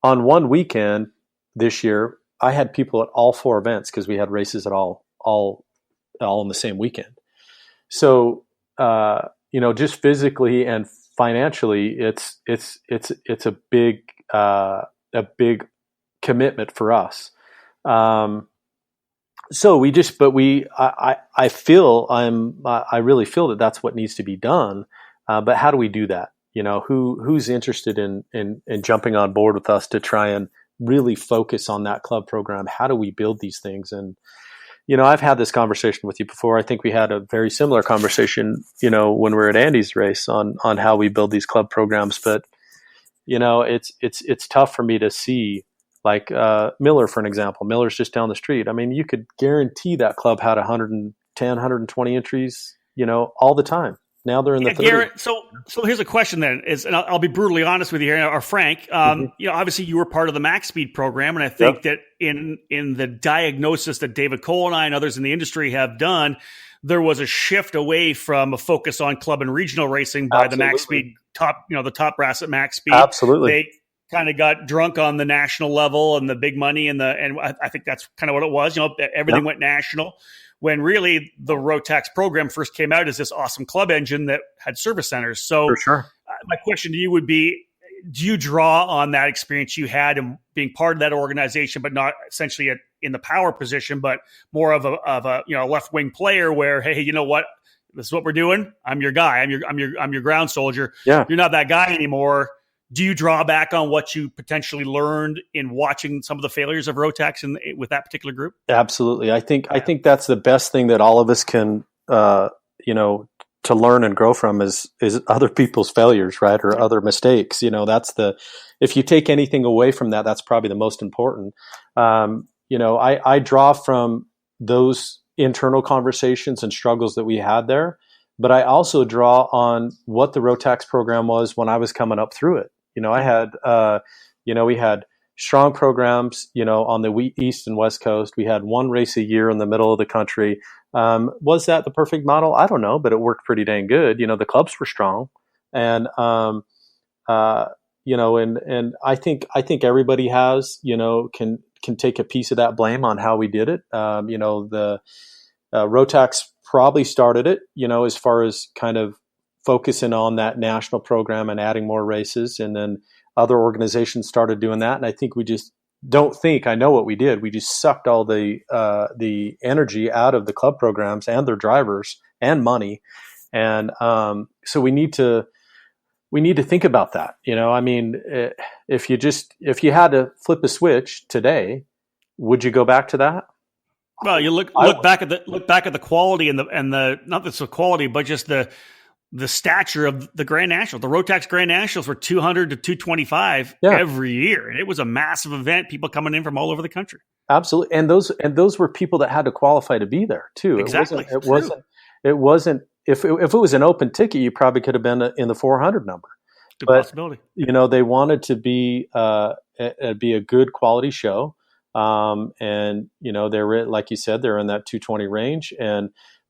On one weekend this year, I had people at all 4 events because we had races at all in the same weekend. So, just physically and financially, it's a big commitment for us. So I really feel that that's what needs to be done. But how do we do that? Who's interested in jumping on board with us to try and really focus on that club program? How do we build these things? And, I've had this conversation with you before. I think we had a very similar conversation, when we were at Andy's race on how we build these club programs. But, it's tough for me to see, like Miller, for an example. Miller's just down the street. I mean, you could guarantee that club had 110, 120 entries, all the time. Now they're in the 30s. Garett, so here's a question then, and I'll be brutally honest with you here, or Frank. Obviously you were part of the Max Speed program, and I think that in the diagnosis that David Cole and I and others in the industry have done, there was a shift away from a focus on club and regional racing by the Max Speed top, the top brass at Max Speed. Absolutely. They kind of got drunk on the national level and the big money and I think that's kind of what it was. Everything went national, when really the Rotax program first came out as this awesome club engine that had service centers. So for sure. My question to you would be, do you draw on that experience you had in being part of that organization, but not essentially in the power position, but more of a left wing player where, hey, you know what, this is what we're doing. I'm your guy. I'm your ground soldier. Yeah. You're not that guy anymore. Do you draw back on what you potentially learned in watching some of the failures of Rotax with that particular group? Absolutely. I think that's the best thing that all of us can, to learn and grow from is other people's failures, right? Or other mistakes. If you take anything away from that, that's probably the most important. I draw from those internal conversations and struggles that we had there, but I also draw on what the Rotax program was when I was coming up through it. I had, we had strong programs, on the East and West Coast. We had one race a year in the middle of the country. Was that the perfect model? I don't know, but it worked pretty dang good. The clubs were strong, and and I think everybody has, can take a piece of that blame on how we did it. The Rotax probably started it, as far as kind of focusing on that national program and adding more races, and then other organizations started doing that. And I think I know what we did. We just sucked all the energy out of the club programs and their drivers and money. And so we need to think about that. If you had to flip a switch today, would you go back to that? Well, you look back at the quality and the not just the quality, but just the stature of the Grand Nationals. The Rotax Grand Nationals were 200 to 225 every year, and it was a massive event. People coming in from all over the country. Absolutely, and those were people that had to qualify to be there too. Exactly, it wasn't. If it was an open ticket, you probably could have been in the 400 number. Good possibility. They wanted to be a good quality show. And they're, like you said, they're in that 220 range,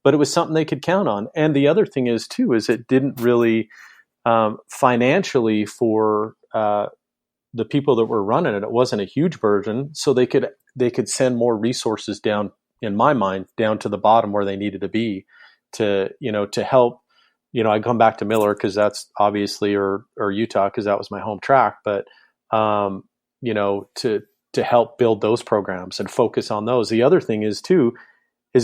but it was something they could count on. And the other thing is it didn't really, financially for, the people that were running it wasn't a huge burden. So they could send more resources down, in my mind, down to the bottom where they needed to be to help. I come back to Miller cause that's obviously, or Utah, cause that was my home track, but, to help build those programs and focus on those. The other thing is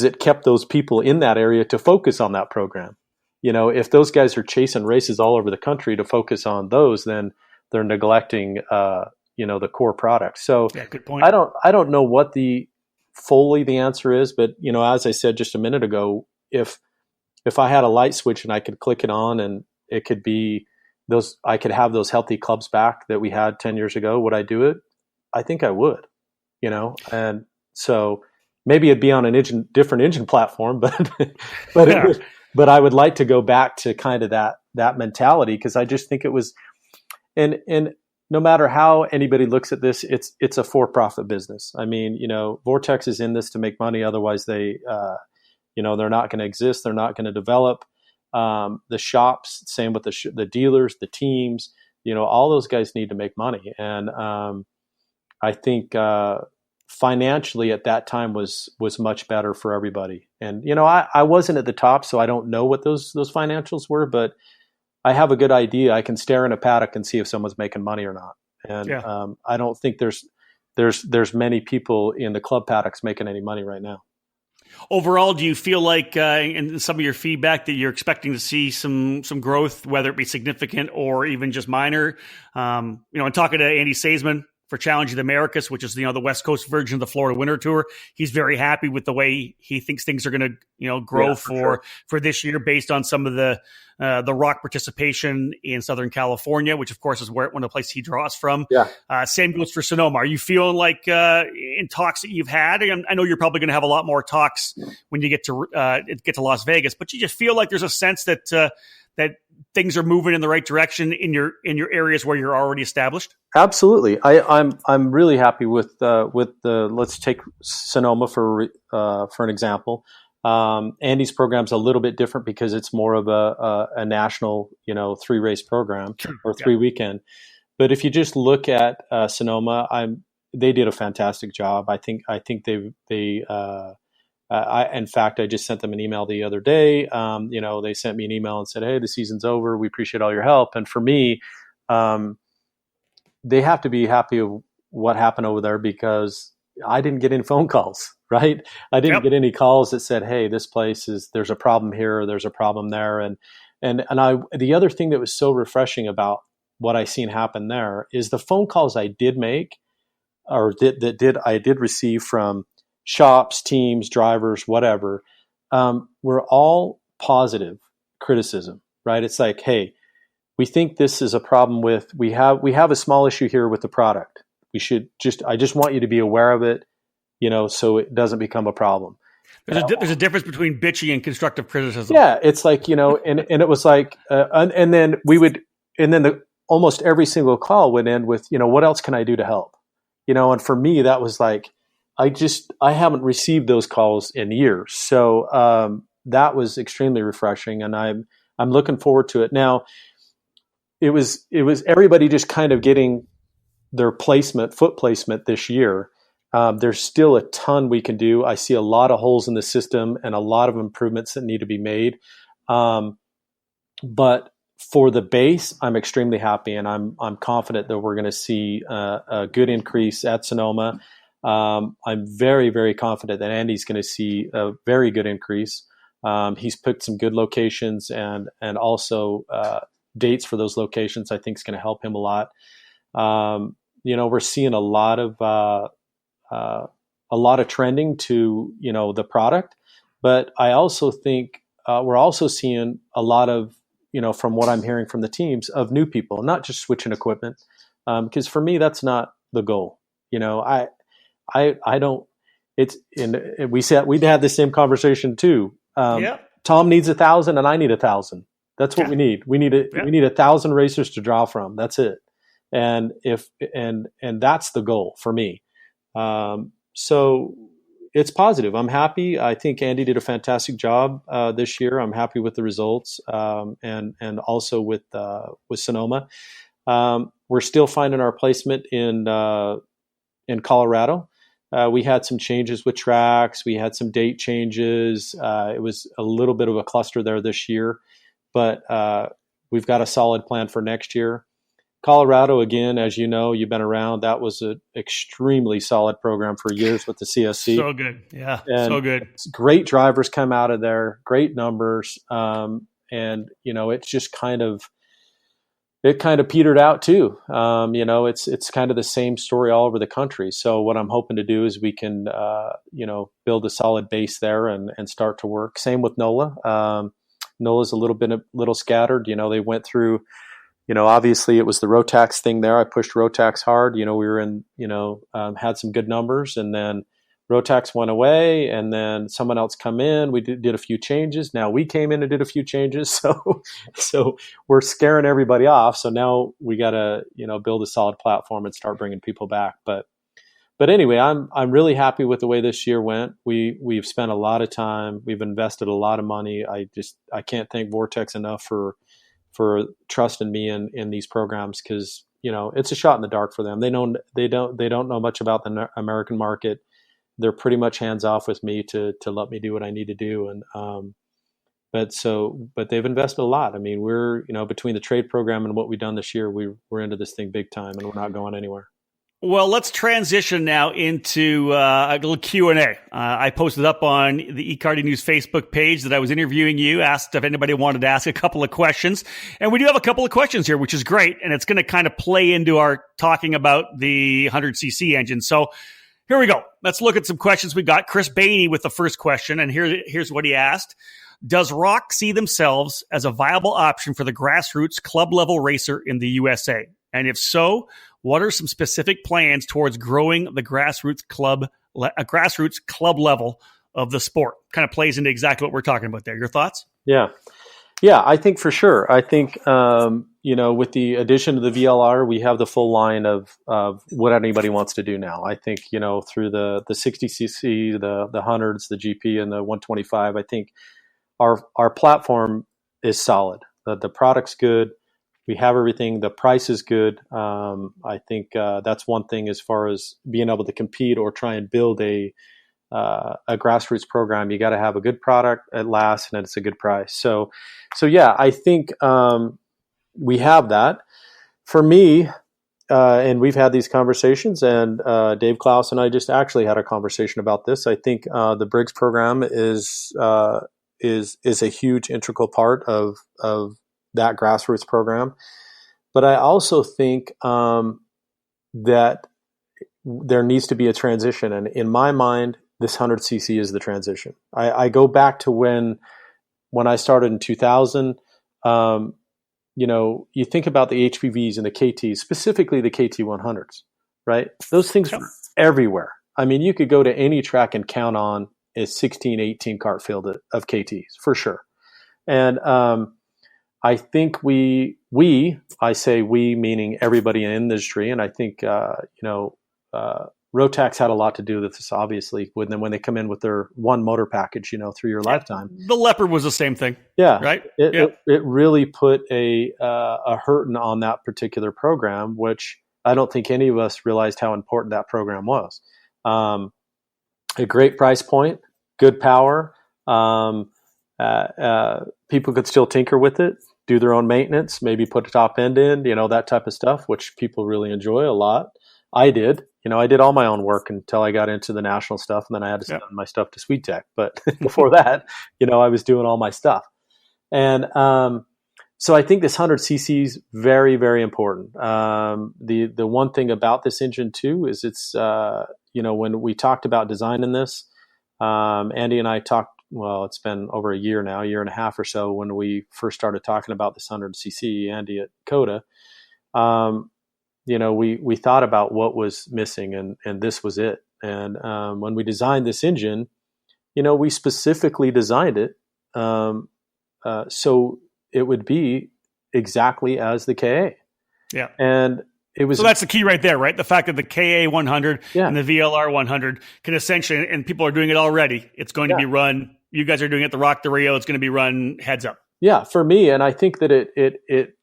it kept those people in that area to focus on that program. If those guys are chasing races all over the country to focus on those, then they're neglecting, the core product. So good point. I don't know what the answer is, but as I said just a minute ago, if I had a light switch and I could click it on and it could be I could have those healthy clubs back that we had 10 years ago, would I do it? I think I would, and so maybe it'd be on different engine platform, but I would like to go back to kind of that mentality. Cause I just think it was, and no matter how anybody looks at this, it's a for-profit business. I mean, Vortex is in this to make money. Otherwise they're not going to exist. They're not going to develop. The shops, same with the dealers, the teams, all those guys need to make money. And, I think financially at that time was much better for everybody. And I wasn't at the top, so I don't know what those financials were, but I have a good idea. I can stare in a paddock and see if someone's making money or not. And I don't think there's many people in the club paddocks making any money right now. Overall, do you feel like in some of your feedback that you're expecting to see some growth, whether it be significant or even just minor? And talking to Andy Seisman for Challenge of the Americas, which is, the West Coast version of the Florida Winter Tour. He's very happy with the way he thinks things are going to, grow for this year based on some of the rock participation in Southern California, which of course is one of the places he draws from. Yeah. Same goes for Sonoma. Are you feeling like in talks that you've had, and I know you're probably going to have a lot more talks when you get to Las Vegas, but you just feel like there's a sense that things are moving in the right direction in your areas where you're already established? Absolutely. I'm really happy with let's take Sonoma for an example. Andy's program's a little bit different because it's more of a national, 3-race program or 3 weekend. But if you just look at Sonoma, they did a fantastic job. I think in fact, I just sent them an email the other day. They sent me an email and said, "Hey, the season's over. We appreciate all your help." And for me, they have to be happy with what happened over there because I didn't get any phone calls, right? I didn't get any calls that said, "Hey, this place there's a problem here, or there's a problem there." And the other thing that was so refreshing about what I seen happen there is the phone calls I did make, or I did receive from shops, teams, drivers, whatever, were all positive criticism, right? It's like, "Hey, we think this is a problem we have a small issue here with the product. I just want you to be aware of it, so it doesn't become a problem." There's a difference between bitchy and constructive criticism. Yeah, it's like, and it was like, and then almost every single call would end with, what else can I do to help? And for me, that was like, I haven't received those calls in years. So that was extremely refreshing, and I'm looking forward to it. Now, it was everybody just kind of getting their foot placement this year. There's still a ton we can do. I see a lot of holes in the system and a lot of improvements that need to be made. But for the base, I'm extremely happy, and I'm confident that we're going to see a good increase at Sonoma. I'm very, very confident that Andy's going to see a very good increase. He's picked some good locations and also dates for those locations. I think is going to help him a lot. We're seeing a lot of trending to the product, but I also think we're also seeing a lot of from what I'm hearing from the teams of new people, not just switching equipment, because for me that's not the goal. I don't. It's we'd had the same conversation too. Tom needs 1,000 and I need 1,000. That's what we need. We need 1,000 racers to draw from. That's it. And that's the goal for me. So it's positive. I'm happy. I think Andy did a fantastic job this year. I'm happy with the results, and also with Sonoma. We're still finding our placement in Colorado. We had some changes with tracks. We had some date changes. It was a little bit of a cluster there this year, but we've got a solid plan for next year. Colorado, again, as you know, you've been around. That was an extremely solid program for years with the CSC. So good. Yeah, so good. Great drivers come out of there, great numbers. It's just kind of petered out too. It's kind of the same story all over the country. So what I'm hoping to do is we can, build a solid base there and start to work. Same with NOLA. NOLA's a little scattered. They went through, obviously it was the Rotax thing there. I pushed Rotax hard. We were in, had some good numbers, and then Rotax went away, and then someone else come in. We did a few changes. Now we came in and did a few changes. So we're scaring everybody off. So now we got to, build a solid platform and start bringing people back. But anyway, I'm really happy with the way this year went. We've spent a lot of time. We've invested a lot of money. I can't thank Vortex enough for trusting me in these programs, because it's a shot in the dark for them. They don't know much about the American market. They're pretty much hands off with me to let me do what I need to do. And but they've invested a lot. I mean, we're between the trade program and what we've done this year, we're into this thing big time, and we're not going anywhere. Well, let's transition now into a little Q&A. I posted up on the eKarting News Facebook page that I was interviewing you, asked if anybody wanted to ask a couple of questions. And we do have a couple of questions here, which is great. And it's going to kind of play into our talking about the 100cc engine. So here we go. Let's look at some questions we got. Chris Bainey with the first question. And here's what he asked. Does ROK see themselves as a viable option for the grassroots club level racer in the USA? And if so, what are some specific plans towards growing the grassroots club level of the sport? Kind of plays into exactly what we're talking about there. Your thoughts? Yeah, I think for sure. I think, with the addition of the VLR, we have the full line of what anybody wants to do now. I think, through the 60cc, the 100s, the GP, and the 125, I think our platform is solid. The product's good. We have everything. The price is good. I think that's one thing as far as being able to compete or try and build a grassroots program. You got to have a good product at last, and it's a good price. So yeah, I think we have that. For me, and we've had these conversations, and Dave Klaus and I just actually had a conversation about this. I think the Briggs program is a huge integral part of that grassroots program. But I also think that there needs to be a transition. And in my mind, this 100cc is the transition. I go back to when I started in 2000. You think about the HPVs and the KTs, specifically the KT100s, right? Those things were everywhere. I mean, you could go to any track and count on a 16, 18 cart field of KTs for sure. And I think I say we meaning everybody in the industry, and I think Rotax had a lot to do with this, obviously, when they come in with their one motor package, through your lifetime. The Leopard was the same thing. Yeah, right. It really put a hurting on that particular program, which I don't think any of us realized how important that program was. A great price point, good power. People could still tinker with it, do their own maintenance, maybe put a top end in, that type of stuff, which people really enjoy a lot. I did. I did all my own work until I got into the national stuff, and then I had to send my stuff to Sweet Tech. But before that, I was doing all my stuff. And so I think this 100cc is very, very important. The one thing about this engine too is it's when we talked about designing this, Andy and I talked. Well, it's been over a year now, a year and a half or so, when we first started talking about this 100cc, Andy at Coda. We thought about what was missing, and this was it. And when we designed this engine, we specifically designed it so it would be exactly as the KA. Yeah. And it was. So that's the key right there, right? The fact that the KA 100 and the VLR 100 can essentially, and people are doing it already, it's going to be run. You guys are doing it the Rock the Rio. It's going to be run heads up. Yeah, for me, and I think that it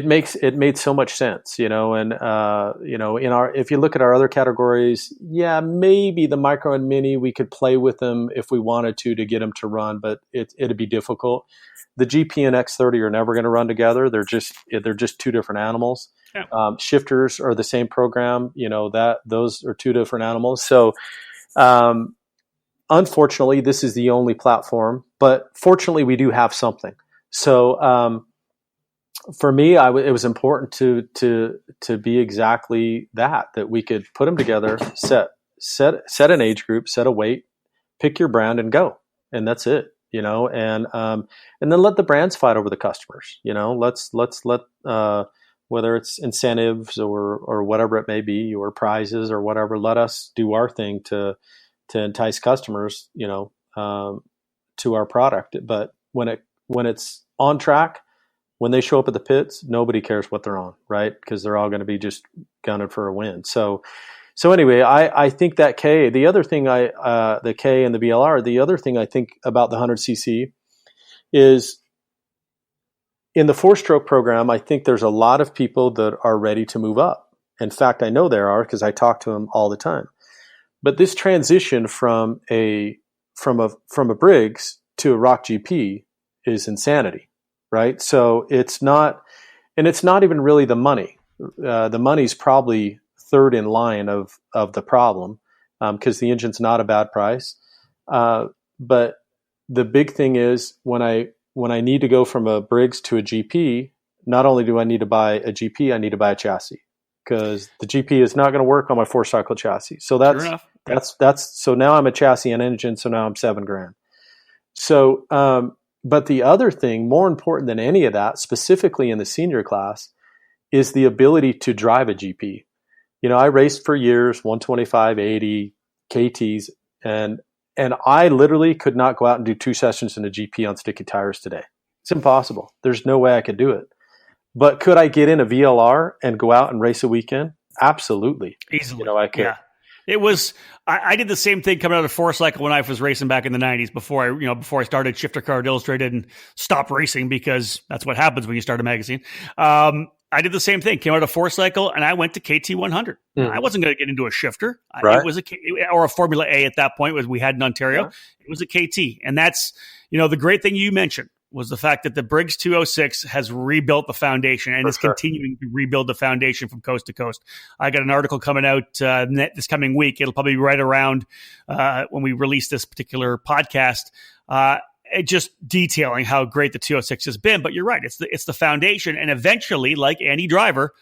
made so much sense, and if you look at our other categories, maybe the micro and mini, we could play with them if we wanted to get them to run, but it'd be difficult. The GP and X30 are never going to run together. They're just two different animals. Yeah. Shifters are the same program. Those are two different animals. So, unfortunately, this is the only platform, but fortunately, we do have something. So, for me, it was important to be exactly that we could put them together, set an age group, set a weight, pick your brand, and go, and that's it. And then let the brands fight over the customers. Let's let whether it's incentives or whatever it may be, or prizes or whatever, let us do our thing to entice customers, to our product. But when it's on track, when they show up at the pits, nobody cares what they're on, right? Because they're all going to be just gunning for a win. So anyway, I think that the other thing the K and the BLR, the other thing I think about the 100cc is in the 4-stroke program, I think there's a lot of people that are ready to move up. In fact, I know there are, because I talk to them all the time. But this transition from a Briggs to a Rock GP is insanity, right? So it's not even really the money. The money's probably third in line of the problem, because the engine's not a bad price. But the big thing is when I need to go from a Briggs to a GP, not only do I need to buy a GP, I need to buy a chassis, because the GP is not going to work on my 4-cycle chassis. So so now I'm a chassis and engine. So now I'm $7,000. So, but the other thing, more important than any of that, specifically in the senior class, is the ability to drive a GP. I raced for years, 125, 80, KTs, and I literally could not go out and do 2 sessions in a GP on sticky tires today. It's impossible. There's no way I could do it. But could I get in a VLR and go out and race a weekend? Absolutely. Easily. I could. Yeah. It was. I did the same thing coming out of 4-cycle when I was racing back in the 90s before I started Shifter Card Illustrated and stopped racing, because that's what happens when you start a magazine. I did the same thing. Came out of 4-cycle and I went to KT 100. I wasn't going to get into a shifter. Right. It was or a Formula A at that point, was we had in Ontario. Yeah. It was a KT, and that's the great thing you mentioned was the fact that the Briggs 206 has rebuilt the foundation and is continuing to rebuild the foundation from coast to coast. I got an article coming out this coming week. It'll probably be right around when we release this particular podcast. Just detailing how great the 206 has been. But you're right. It's the foundation. And eventually, like any driver,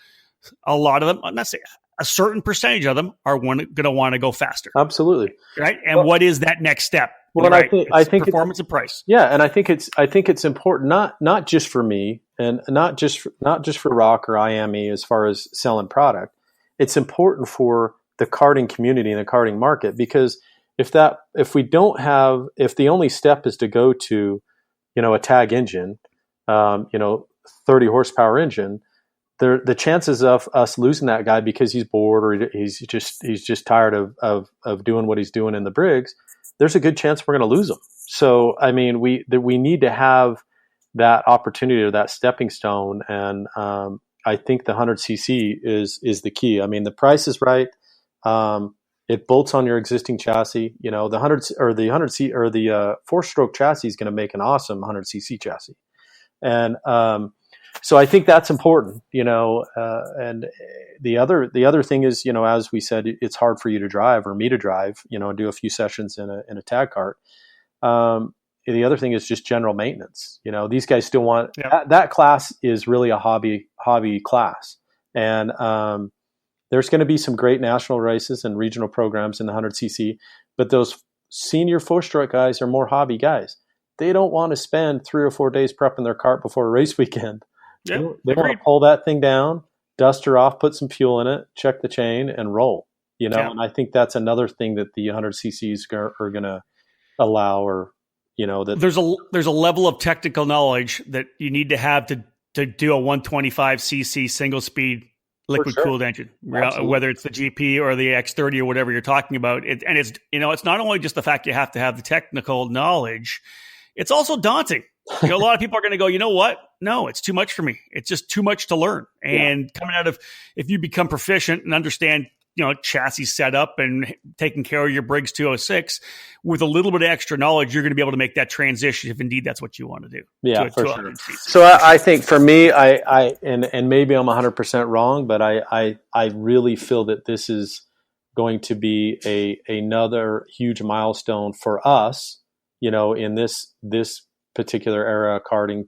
a lot of them, I'm not saying a certain percentage of them, are going to want to go faster. Absolutely. Right. And what is that next step? Well, right. I think performance and price. Yeah. And I think it's important, not just for me and not just for Rock or IAME as far as selling product. It's important for the karting community and the karting market, because if the only step is to go to, a tag engine, 30 horsepower engine, the chances of us losing that guy because he's bored or he's just tired of doing what he's doing in the Briggs, there's a good chance we're going to lose him. So, I mean, we need to have that opportunity or that stepping stone. And I think the 100cc is the key. I mean, the price is right. It bolts on your existing chassis. The 100cc or the 4-stroke chassis is going to make an awesome 100cc chassis. And so I think that's important, and the other thing is, as we said, it's hard for you to drive or me to drive, and do a few sessions in a tag cart. The other thing is just general maintenance. These guys still want that class is really a hobby class. And there's going to be some great national races and regional programs in the 100cc, but those senior 4-stroke guys are more hobby guys. They don't want to spend 3 or 4 days prepping their cart before a race weekend. They want to pull that thing down, dust her off, put some fuel in it, check the chain, and roll. And I think that's another thing that the 100cc's are going to allow, or that there's a level of technical knowledge that you need to have to do a 125cc single speed liquid cooled engine, whether it's the GP or the X30 or whatever you're talking about. It's not only just the fact you have to have the technical knowledge, it's also daunting. A lot of people are going to go, you know what? No, it's too much for me. It's just too much to learn. And coming out of, if you become proficient and understand, chassis setup and taking care of your Briggs 206 with a little bit of extra knowledge, you're going to be able to make that transition if indeed that's what you want to do. Yeah, for sure. So I think for me, and maybe I'm 100% wrong, but I really feel that this is going to be another huge milestone for us, in this particular era of karting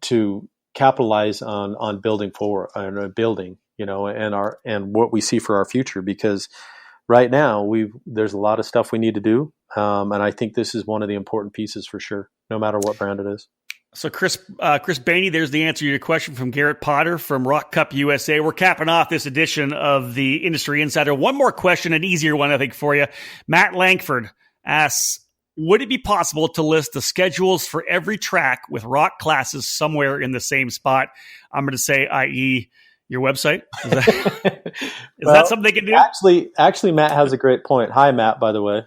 to capitalize on building forward and building, and what we see for our future, because right now there's a lot of stuff we need to do. And I think this is one of the important pieces for sure, no matter what brand it is. So Chris Bainey, there's the answer to your question from Garett Potter from Rock Cup USA. We're capping off this edition of the Industry Insider. One more question, an easier one, I think, for you. Matt Langford asks, would it be possible to list the schedules for every track with rock classes somewhere in the same spot? I'm going to say, i.e., your website. Is that something they can do? Actually, Matt has a great point. Hi, Matt, by the way.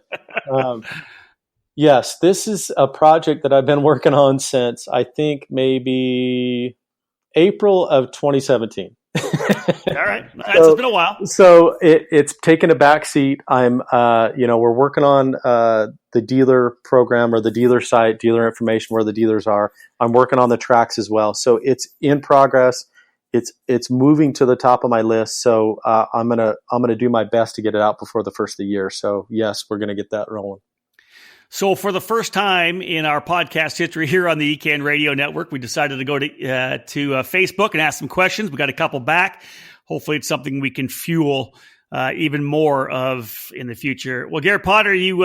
Yes, this is a project that I've been working on since I think maybe April of 2017. All right, it's been a while. So it's taken a back seat. We're working on the dealer program or the dealer site, dealer information where the dealers are. I'm working on the tracks as well. So it's in progress. It's moving to the top of my list. So I'm gonna do my best to get it out before the first of the year. So yes, we're gonna get that rolling. So for the first time in our podcast history here on the EKN Radio Network, we decided to go to Facebook and ask some questions. We got a couple back. Hopefully it's something we can fuel even more of in the future. Well, Garett Potter, you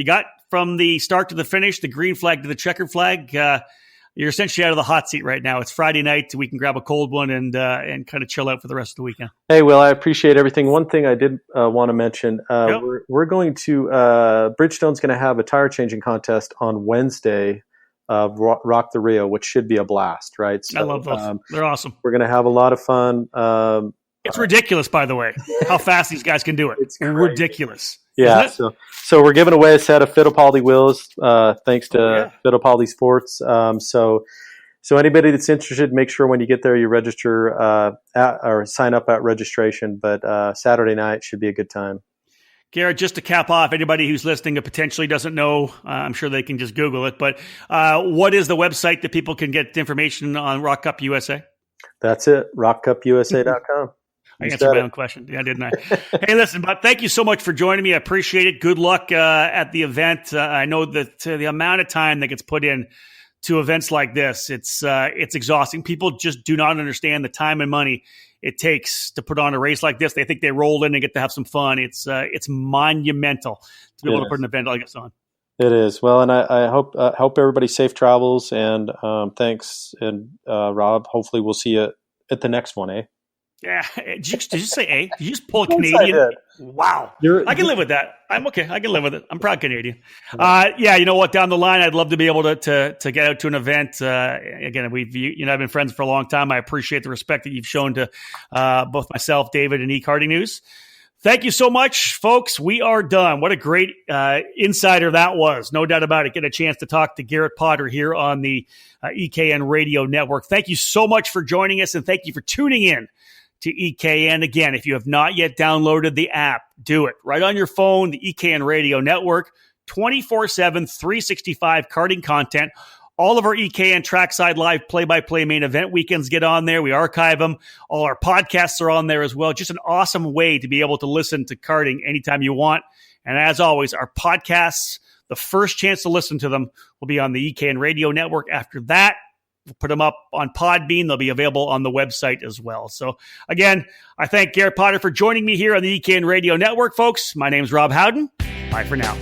got from the start to the finish, the green flag to the checkered flag. You're essentially out of the hot seat right now. It's Friday night. We can grab a cold one and kind of chill out for the rest of the weekend. Hey, Will, I appreciate everything. One thing I did want to mention, we're going to Bridgestone's going to have a tire changing contest on Wednesday, Rock the Rio, which should be a blast, right? So, I love those. They're awesome. We're going to have a lot of fun. It's ridiculous, by the way, how fast these guys can do it. It's ridiculous. Yeah, so we're giving away a set of Fittipaldi wheels, thanks to Fittipaldi Sports. So anybody that's interested, make sure when you get there you register or sign up at registration. But Saturday night should be a good time. Garett, just to cap off, anybody who's listening and potentially doesn't know, I'm sure they can just Google it. But what is the website that people can get information on Rock Cup USA? That's it, rockcupusa.com. I answered my own question. Yeah, didn't I? Hey, listen, but thank you so much for joining me. I appreciate it. Good luck at the event. I know that the amount of time that gets put in to events like this, it's exhausting. People just do not understand the time and money it takes to put on a race like this. They think they roll in and get to have some fun. It's monumental to be able to put an event like this on. It is. Well, and I hope everybody safe travels, and thanks. And Rob, hopefully we'll see you at the next one, eh? Yeah. Did you say A? Did you just pull a Of course I Canadian? did. Wow. I can live with that. I'm okay. I can live with it. I'm proud Canadian. Yeah. You know what? Down the line, I'd love to be able to get out to an event. Again, I've been friends for a long time. I appreciate the respect that you've shown to both myself, David, and eKarting News. Thank you so much, folks. We are done. What a great insider that was. No doubt about it. Get a chance to talk to Garett Potter here on the EKN Radio Network. Thank you so much for joining us, and thank you for tuning in to EKN. Again, if you have not yet downloaded the app, do it. Right on your phone, the EKN Radio Network, 24/7, 365 karting content. All of our EKN Trackside Live play-by-play main event weekends get on there. We archive them. All our podcasts are on there as well. Just an awesome way to be able to listen to karting anytime you want. And as always, our podcasts, the first chance to listen to them will be on the EKN Radio Network. After that, we'll put them up on Podbean. They'll be available on the website as well. So again, I thank Garett Potter for joining me here on the EKN Radio Network, folks. My name's Rob Howden. Bye for now.